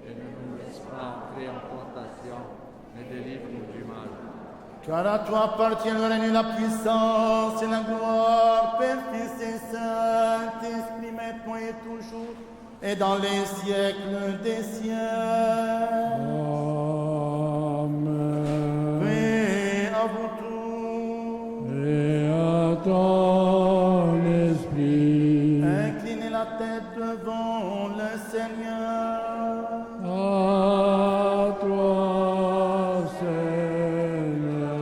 Et ne nous laisse pas entrer en tentation, mais délivre-nous du mal. Car à toi appartient le règne, la puissance et la gloire, Père, Fils et Saint-Esprit, maintenant et toujours, et dans les siècles des siècles. Amen. Paix à vous tous. Et à ton esprit, Inclinez la tête devant le Seigneur. à toi, Seigneur.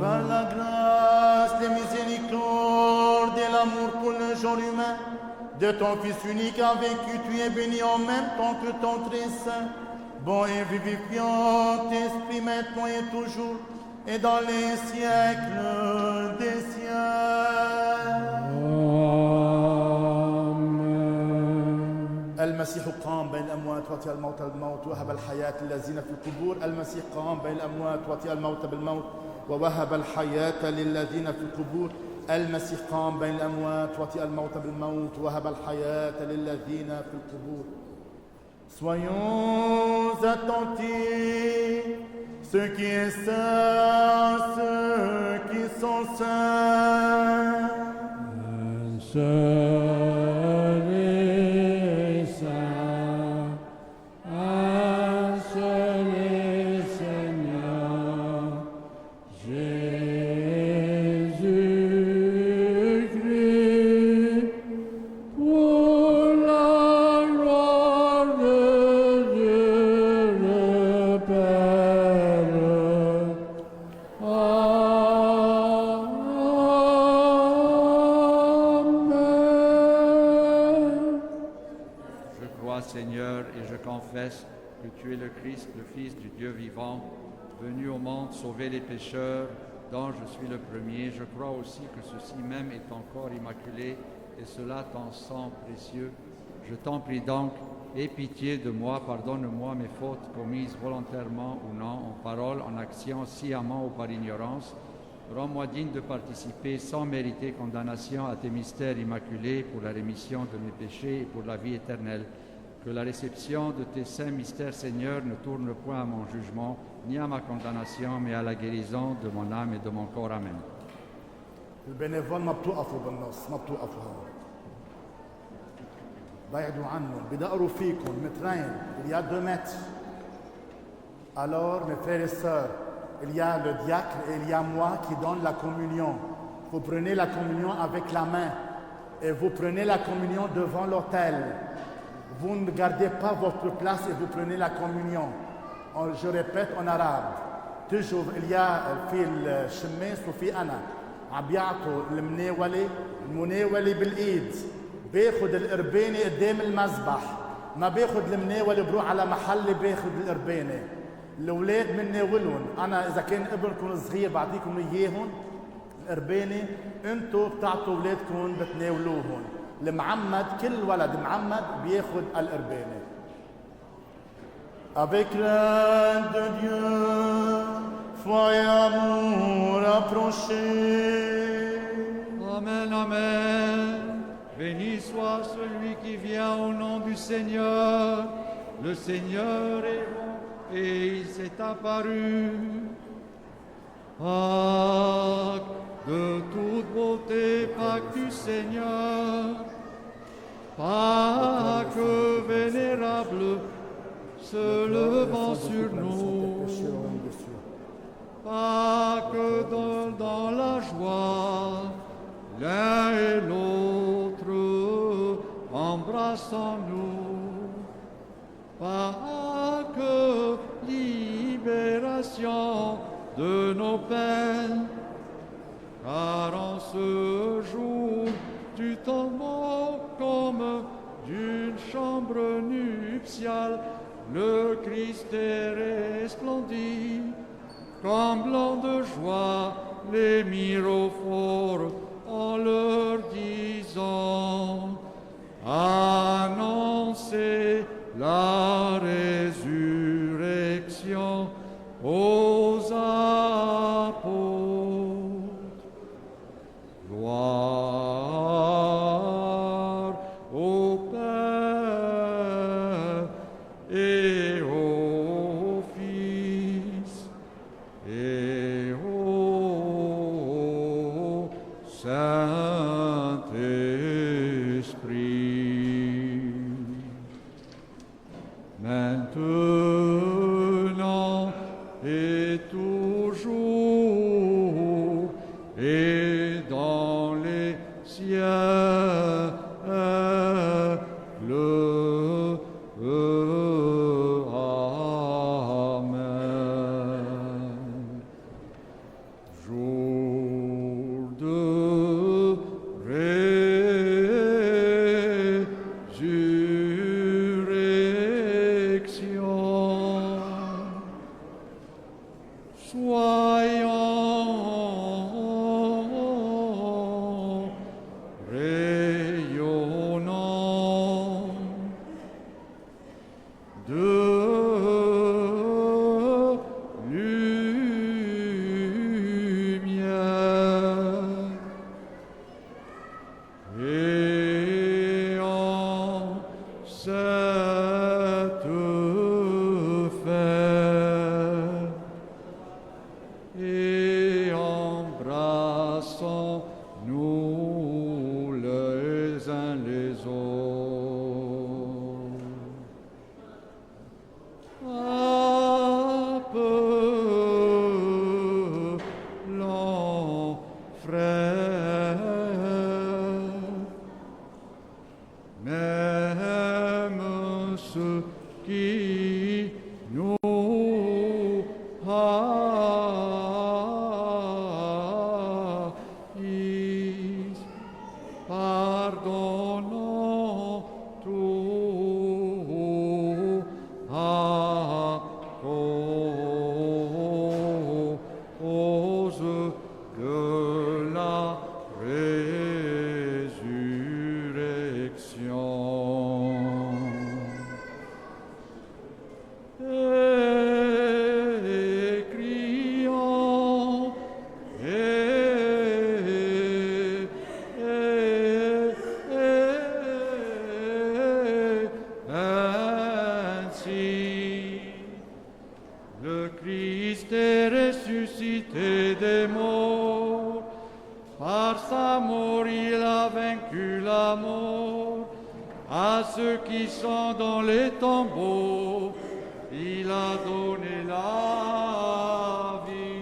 Par la grâce, les miséricordes et l'amour pour le genre humain, de ton Fils unique avec qui tu es béni en même temps que ton très saint, bon et vivifiant Esprit maintenant et toujours, et dans les siècles des المسيح قام بين الأموات وطئ الموت بالموت ووهب الحياة للذين في القبور. المسيح قام بين الأموات وطئ الموت بالموت ووهب الحياة للذين في القبور. المسيح قام بين الأموات وطئ الموت بالموت ووهب الحياة للذين في القبور. Soyons attentifs, ceux qui est saint, ceux qui sont saints. Seul est saint, un seul est Seigneur, Jésus-Christ, pour la gloire de Dieu le Père. Amen. Je crois, Seigneur, et je confesse que tu es le Christ, le Fils du Dieu vivant, venu au monde sauver les pécheurs, dont je suis le premier. Je crois aussi que ceci même est encore immaculé, et cela ton sang précieux. Je t'en prie donc, aie pitié de moi, pardonne-moi mes fautes commises volontairement ou non, en parole, en action, sciemment ou par ignorance. Rends-moi digne de participer sans mériter condamnation à tes mystères immaculés pour la rémission de mes péchés et pour la vie éternelle. Que la réception de tes saints mystères, Seigneur, ne tourne point à mon jugement, ni à ma condamnation, mais à la guérison de mon âme et de mon corps. Amen. البنيفون ما بتوقفوا بالنص، ما بتوقفوا هون. بعدوا عنهم، بدقروا فيكم مترين، il y a 2 mètres. Alors, mes frères et sœurs, il y a le diacre et il y a moi qui donne la communion. Vous prenez la communion avec la main et vous prenez la communion devant l'autel. Vous ne gardez pas votre place et vous prenez la communion. Je répète en arabe. Toujours, il y a في الشماس وفي أنا. عم بيعطوا المناولة بالإيد. باخد القربانة قدام المذبح. ما باخد المناولة بروح على محل باخد القربانة. الأولاد بنناولهم. أنا إذا كان ابنكم صغير بعطيكم إياهم القربانة. أنتوا بتعطوا أولادكم بتناولوهم. المعمد كل ولد معمد بياخد القربانة. Avec l'aide de Dieu, foi et amour rapprochés. Amen, Amen. Béni soit celui qui vient au nom du Seigneur. Le Seigneur est bon et il s'est apparu. Pâques de toute beauté, Pâques du Seigneur. Pâques vénérable, se levant sur nous. Pâques dans la joie, l'un et l'autre embrassons-nous. Pâques, libération de nos peines, car en ce jour du tombant comme d'une chambre nuptiale, le Christ est resplendit, comme blanc de joie, les myrophores en leur disant, annoncez la résurrection aux apôtres. Gloire au Père et au Fils et au Saint-Esprit. Maintenant et toujours et dans les siècles. Amen. Jour de résurrection, soyons Et en cette fête, et embrassons-nous les uns les autres. Appelons frères, même ceux qui nous haïssent, pardonnons tout à cause de la résurrection. Et crions, ainsi, le Christ est ressuscité des morts. Par sa mort, il a vaincu la mort. À ceux qui sont dans les tombeaux, il a donné la vie.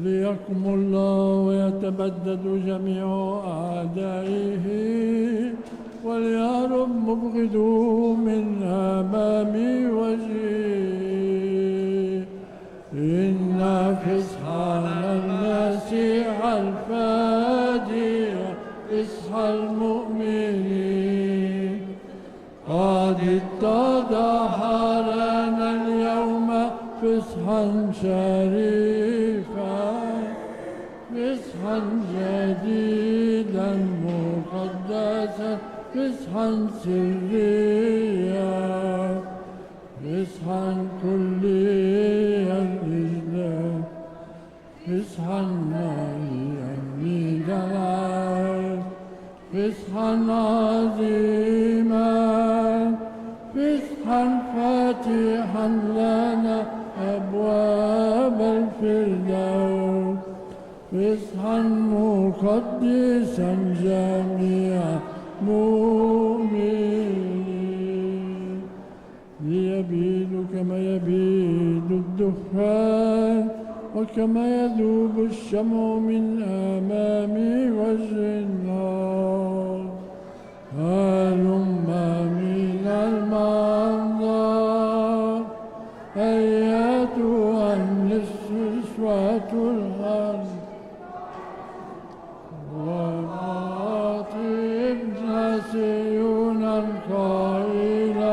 ليحكم الله ويتبدد جميع أعدائه وليهرب مبغضوه من أمام وجهه. إن فصح المسيح الفادي فصح المؤمنين قد اتضح لنا اليوم فصحا شريفا فصحا جديدا مقدسا فصحا سريا فصحا كليا لله فصحا ماليا لجلال فصحا عظيما فصحا فاتحا لنا أبواب الفردوس فصحا مقدسا جميع مؤمنين ليبيد كما يبيد الدخان وكما يذوب الشمع من أمام وجه النار. هلم من المنظر أيتها النسوة الأرض وماطب نسيونا القائلات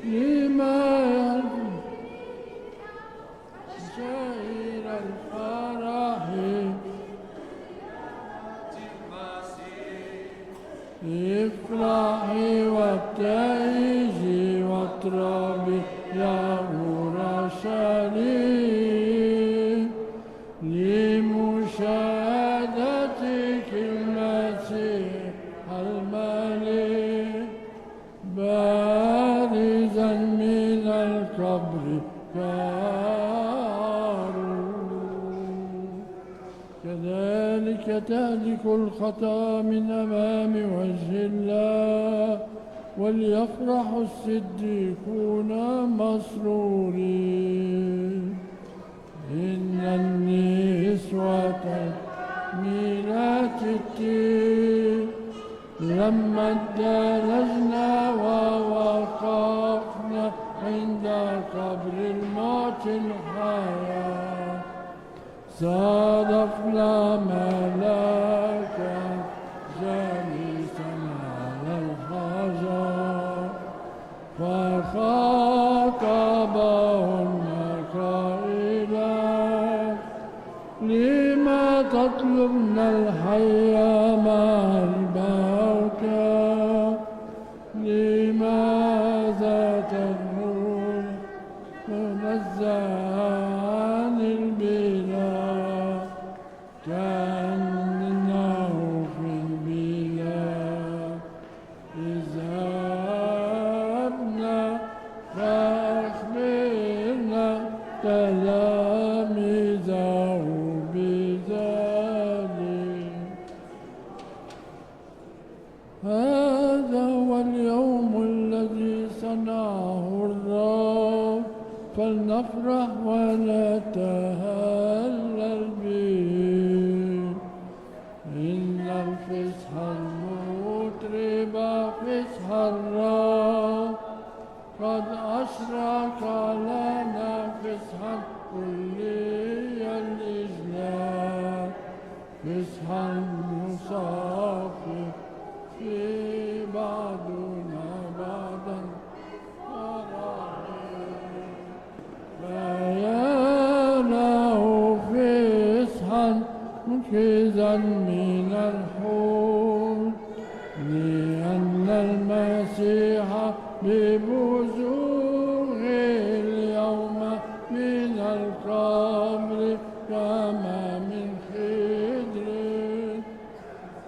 لما شعير الفرح افرحي وابتهجي واطربي يا أورشليم لمشاهدتك المسيح الملك بارزا من القبر كذلك تهلك الخطا من أمام وجه الله وليفرح الصديقون مسرورين. إن النسوة ميلات التين لما ادلجنا ووقفنا عند قبر الموت الحياة صادفنا ملاكا جالسا على الحجر فخاطبهن قائلا لما تطلبن الحي مع الموتى لماذا تنهون منزه عن البلاد كأنه في البلاد اذهبنا فأخبرنا تلاميذه بذلك. هذا هو اليوم الذي صنعه الرب فلنفرح ونتهلل به. إن الفصح المطرب فصح الرب قد أشرق لنا فصحا كلي الإجلال فصحا مصافي في بعضنا بعضا بيانه فصحا مكيزا من الحوت لأن المسيح ببزوغ اليوم من القبر كما من خضر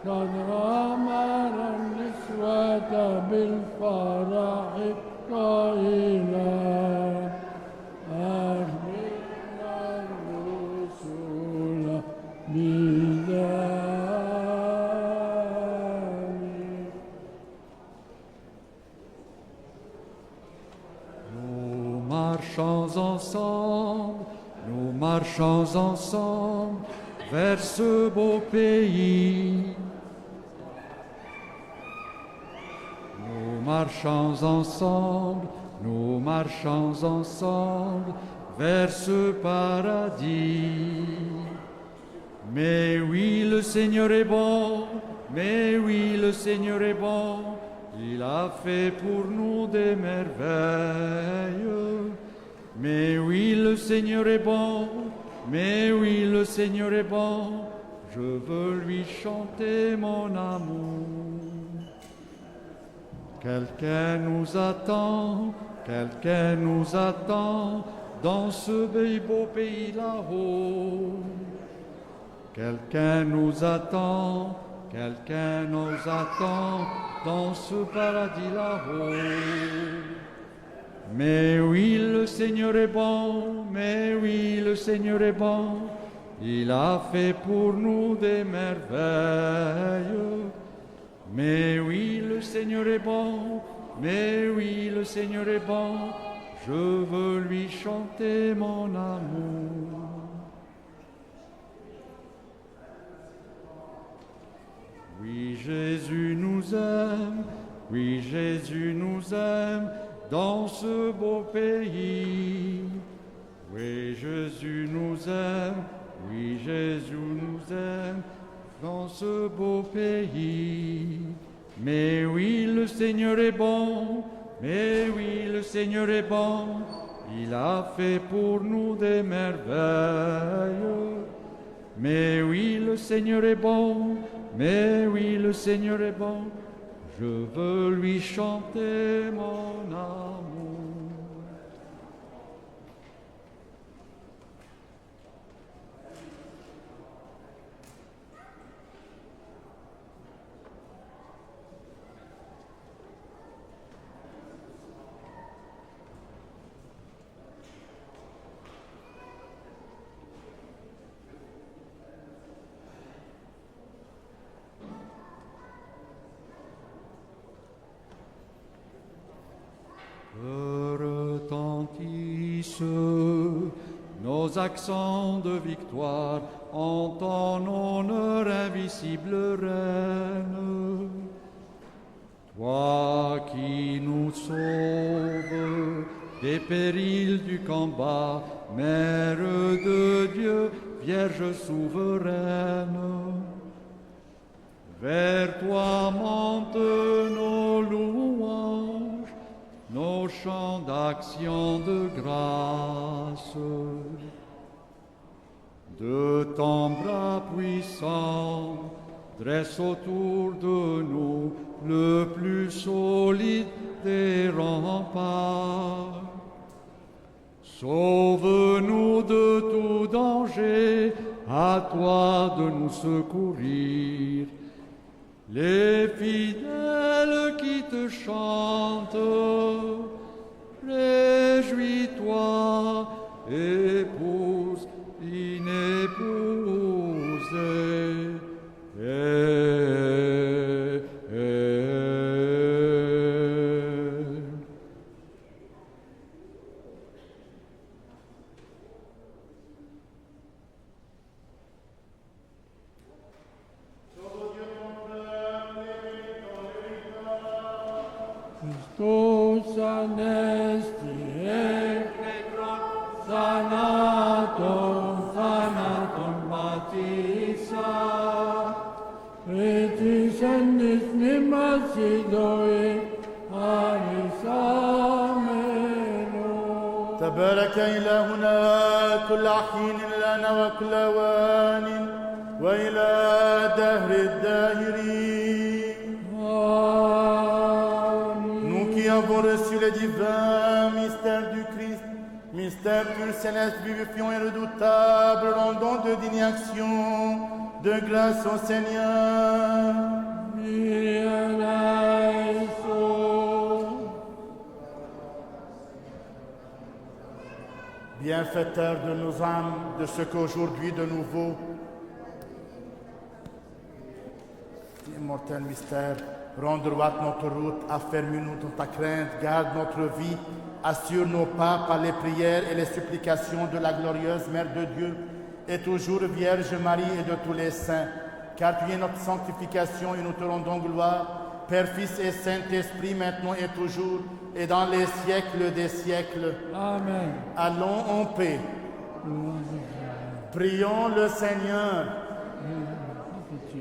قد غمر النسوة بالفرح قائلا أخبرنا الرسل بذلك. Nous marchons ensemble vers ce beau pays. Nous marchons ensemble vers ce paradis. Mais oui, le Seigneur est bon, mais oui, le Seigneur est bon. Il a fait pour nous des merveilles. Mais oui, le Seigneur est bon, mais oui, le Seigneur est bon. Je veux lui chanter mon amour. Quelqu'un nous attend dans ce beau pays là-haut. Quelqu'un nous attend dans ce paradis là-haut. Mais oui, le Seigneur est bon, mais oui, le Seigneur est bon. Il a fait pour nous des merveilles. Mais oui, le Seigneur est bon, mais oui, le Seigneur est bon. Je veux lui chanter mon amour. Oui, Jésus nous aime, oui, Jésus nous aime. Dans ce beau pays, oui, Jésus nous aime, oui, Jésus nous aime, dans ce beau pays. Mais oui, le Seigneur est bon, mais oui, le Seigneur est bon, il a fait pour nous des merveilles. Mais oui, le Seigneur est bon, mais oui, le Seigneur est bon. Je veux lui chanter mon amour. tous nos accents de victoire en ton honneur invisible, Reine. Toi qui nous sauves des périls du combat, Mère de Dieu, Vierge souveraine. Vers toi montent nos louanges, nos chants d'action de grâce. De ton bras puissant, dresse autour de nous le plus solide des remparts. Sauve-nous de tout danger, à toi de nous secourir. Les fidèles qui te chantent, réjouis-toi, épouse inépousée. Christus anesti sanatum, sanatum batisa, etis endis mimasidoi, arisameno. تبارك إلهنا كل حين لنا وكل أوان وإلى دهر الداهرين. Nous qui avons reçu le divin mystère du Christ, mystère pur, céleste, vivifiant et redoutable, rendons de dignes actions de grâce au Seigneur. Bienfaiteur de nos âmes, de ce qu'aujourd'hui de nouveau, immortel mystère, rends droite notre route, affermis-nous dans ta crainte, garde notre vie, assure nos pas par les prières et les supplications de la glorieuse Mère de Dieu, et toujours Vierge Marie et de tous les saints, car tu es notre sanctification et nous te rendons gloire, Père, Fils et Saint-Esprit, maintenant et toujours, et dans les siècles des siècles. Amen. Allons en paix. Prions le Seigneur.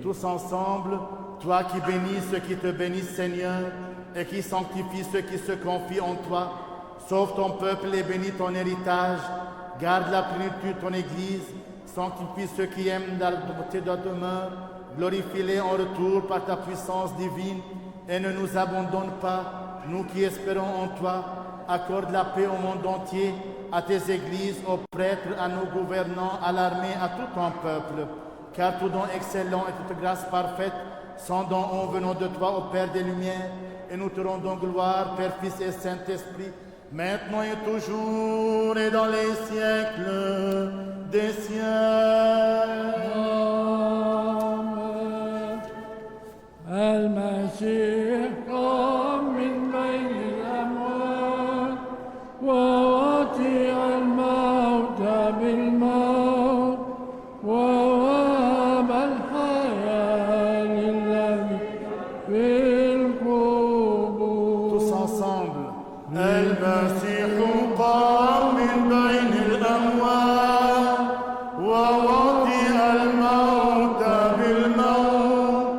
Tous ensemble, toi qui bénis ceux qui te bénissent, Seigneur, et qui sanctifie ceux qui se confient en toi, sauve ton peuple et bénis ton héritage, garde la plénitude de ton Église, sanctifie ceux qui aiment la beauté de ta demeure, glorifie-les en retour par ta puissance divine, et ne nous abandonne pas, nous qui espérons en toi. Accorde la paix au monde entier, à tes églises, aux prêtres, à nos gouvernants, à l'armée, à tout ton peuple. Car tout don excellent et toute grâce parfaite sont dons en venant de toi, ô Père des Lumières, et nous te rendons gloire, Père, Fils et Saint-Esprit, maintenant et toujours et dans les siècles des siècles. المسيح قام من بين الأموات ووطئ الموت بالموت ووهب الحياة للذي في القبور. Tous ensemble. المسيح قام من بين الأموات ووطئ الموت بالموت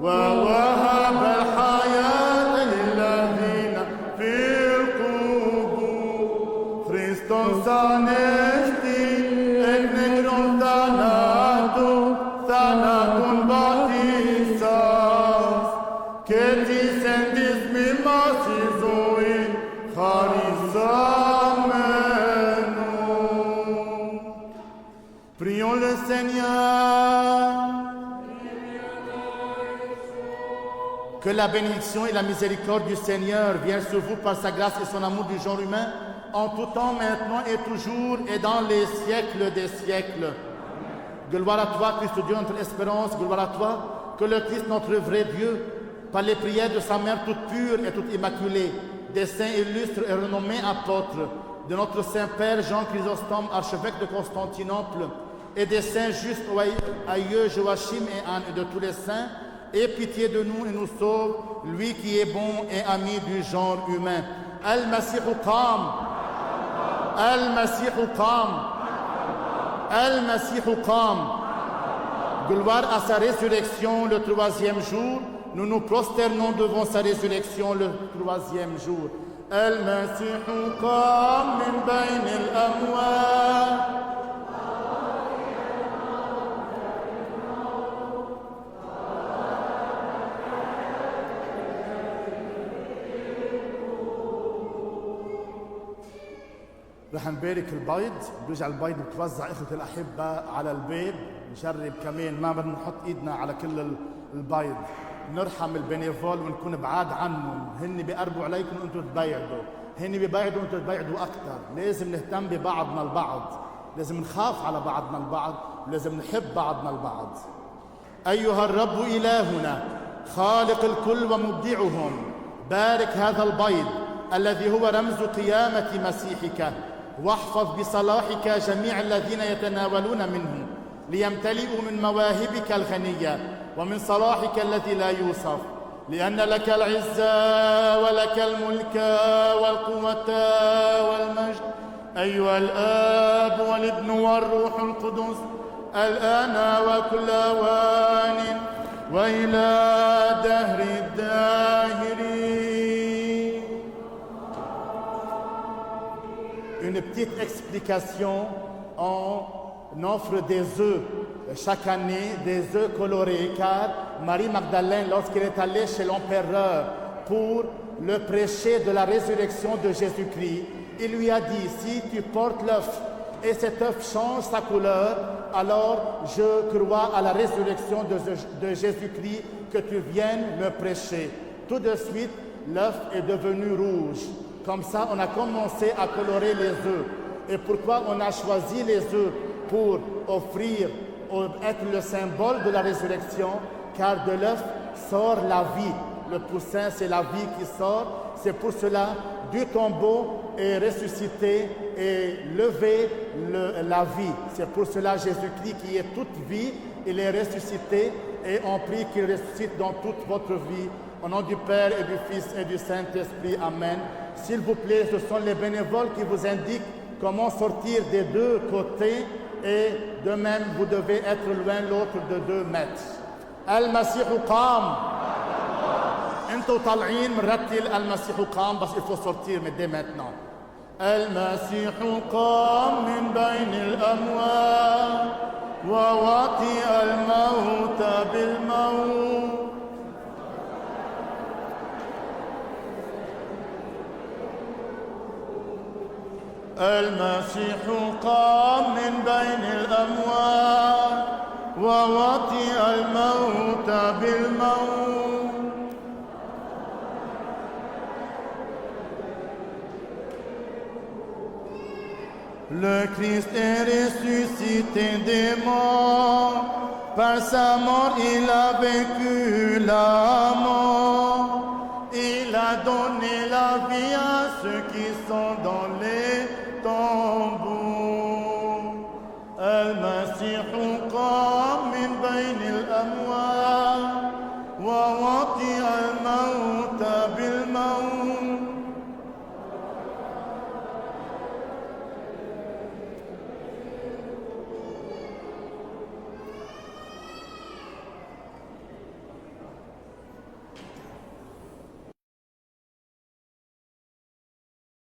ووهب الحياة للذين في القبور. Christos anesti ek nekron thanaton baptistas, ketis endis mimasis zoi charisamenon. Prions le Seigneur. Que la bénédiction et la miséricorde du Seigneur viennent sur vous par sa grâce et son amour du genre humain, en tout temps, maintenant et toujours, et dans les siècles des siècles. Gloire à toi, Christ Dieu, notre espérance. Gloire à toi, que le Christ, notre vrai Dieu, par les prières de sa mère toute pure et toute immaculée, des saints illustres et renommés apôtres, de notre Saint-Père Jean Chrysostome, archevêque de Constantinople, et des saints justes aïeux Joachim et Anne et de tous les saints, aie pitié de nous et nous sauve, lui qui est bon et ami du genre humain. Al-Masihu Qam, Al-Masihu Qam, Al-Masihu Qam. Gloire à sa résurrection le troisième jour. Nous nous prosternons devant sa résurrection le troisième jour. Al-Masihu Qam min bayn al-amwat. رح نبارك البيض، بيرجع البيض بتوزع اخوتي الاحبه على البيض، نجرب كمان ما بدنا نحط ايدنا على كل البيض، نرحم البنيفول ونكون بعاد عنهم، هن بيقربوا عليكم وانتم تبيعدوا، هن بيبيعدوا وانتم تبيعدوا اكثر، لازم نهتم ببعضنا البعض، لازم نخاف على بعضنا البعض، لازم نحب بعضنا البعض. ايها الرب الهنا خالق الكل ومبدعهم، بارك هذا البيض الذي هو رمز قيامه مسيحك، واحفظ بصلاحك جميع الذين يتناولون منه ليمتلئوا من مواهبك الغنية ومن صلاحك الذي لا يوصف، لأن لك العزة ولك الملك والقوة والمجد أيها الآب والابن والروح القدس الآن وكل أوان وإلى دهر الداهرين. Une petite explication, on offre des œufs chaque année, des œufs colorés, car Marie Magdalène, lorsqu'elle est allée chez l'empereur pour le prêcher de la résurrection de Jésus-Christ, il lui a dit, si tu portes l'œuf et cet œuf change sa couleur, alors je crois à la résurrection de Jésus-Christ que tu viennes me prêcher. Tout de suite, l'œuf est devenu rouge. Comme ça, on a commencé à colorer les œufs. Et pourquoi on a choisi les œufs pour offrir, être le symbole de la résurrection? Car de l'œuf sort la vie. Le poussin, c'est la vie qui sort. C'est pour cela, du tombeau est ressuscité et levé la vie. C'est pour cela, Jésus-Christ, qui est toute vie, il est ressuscité et on prie qu'il ressuscite dans toute votre vie. Au nom du Père et du Fils et du Saint-Esprit. Amen. S'il vous plaît, ce sont les bénévoles qui vous indiquent comment sortir des deux côtés et de même, vous devez être loin l'autre de 2 mètres. Al-Masihu Qam. انتوا طالعين مرتل المسيح قام بس il faut sortir mais dès maintenant. المسيح قام من بين الأموات ووطئ الموت بالموت. المسيح قام من بين الأموات ووطئ الموت بالموت. Le Christ est ressuscité des morts, par sa mort il a vaincu la mort. Il a donné la vie à ceux qui sont dans les tombeaux. Al-Masihu qam min bayn al-amwat wa wati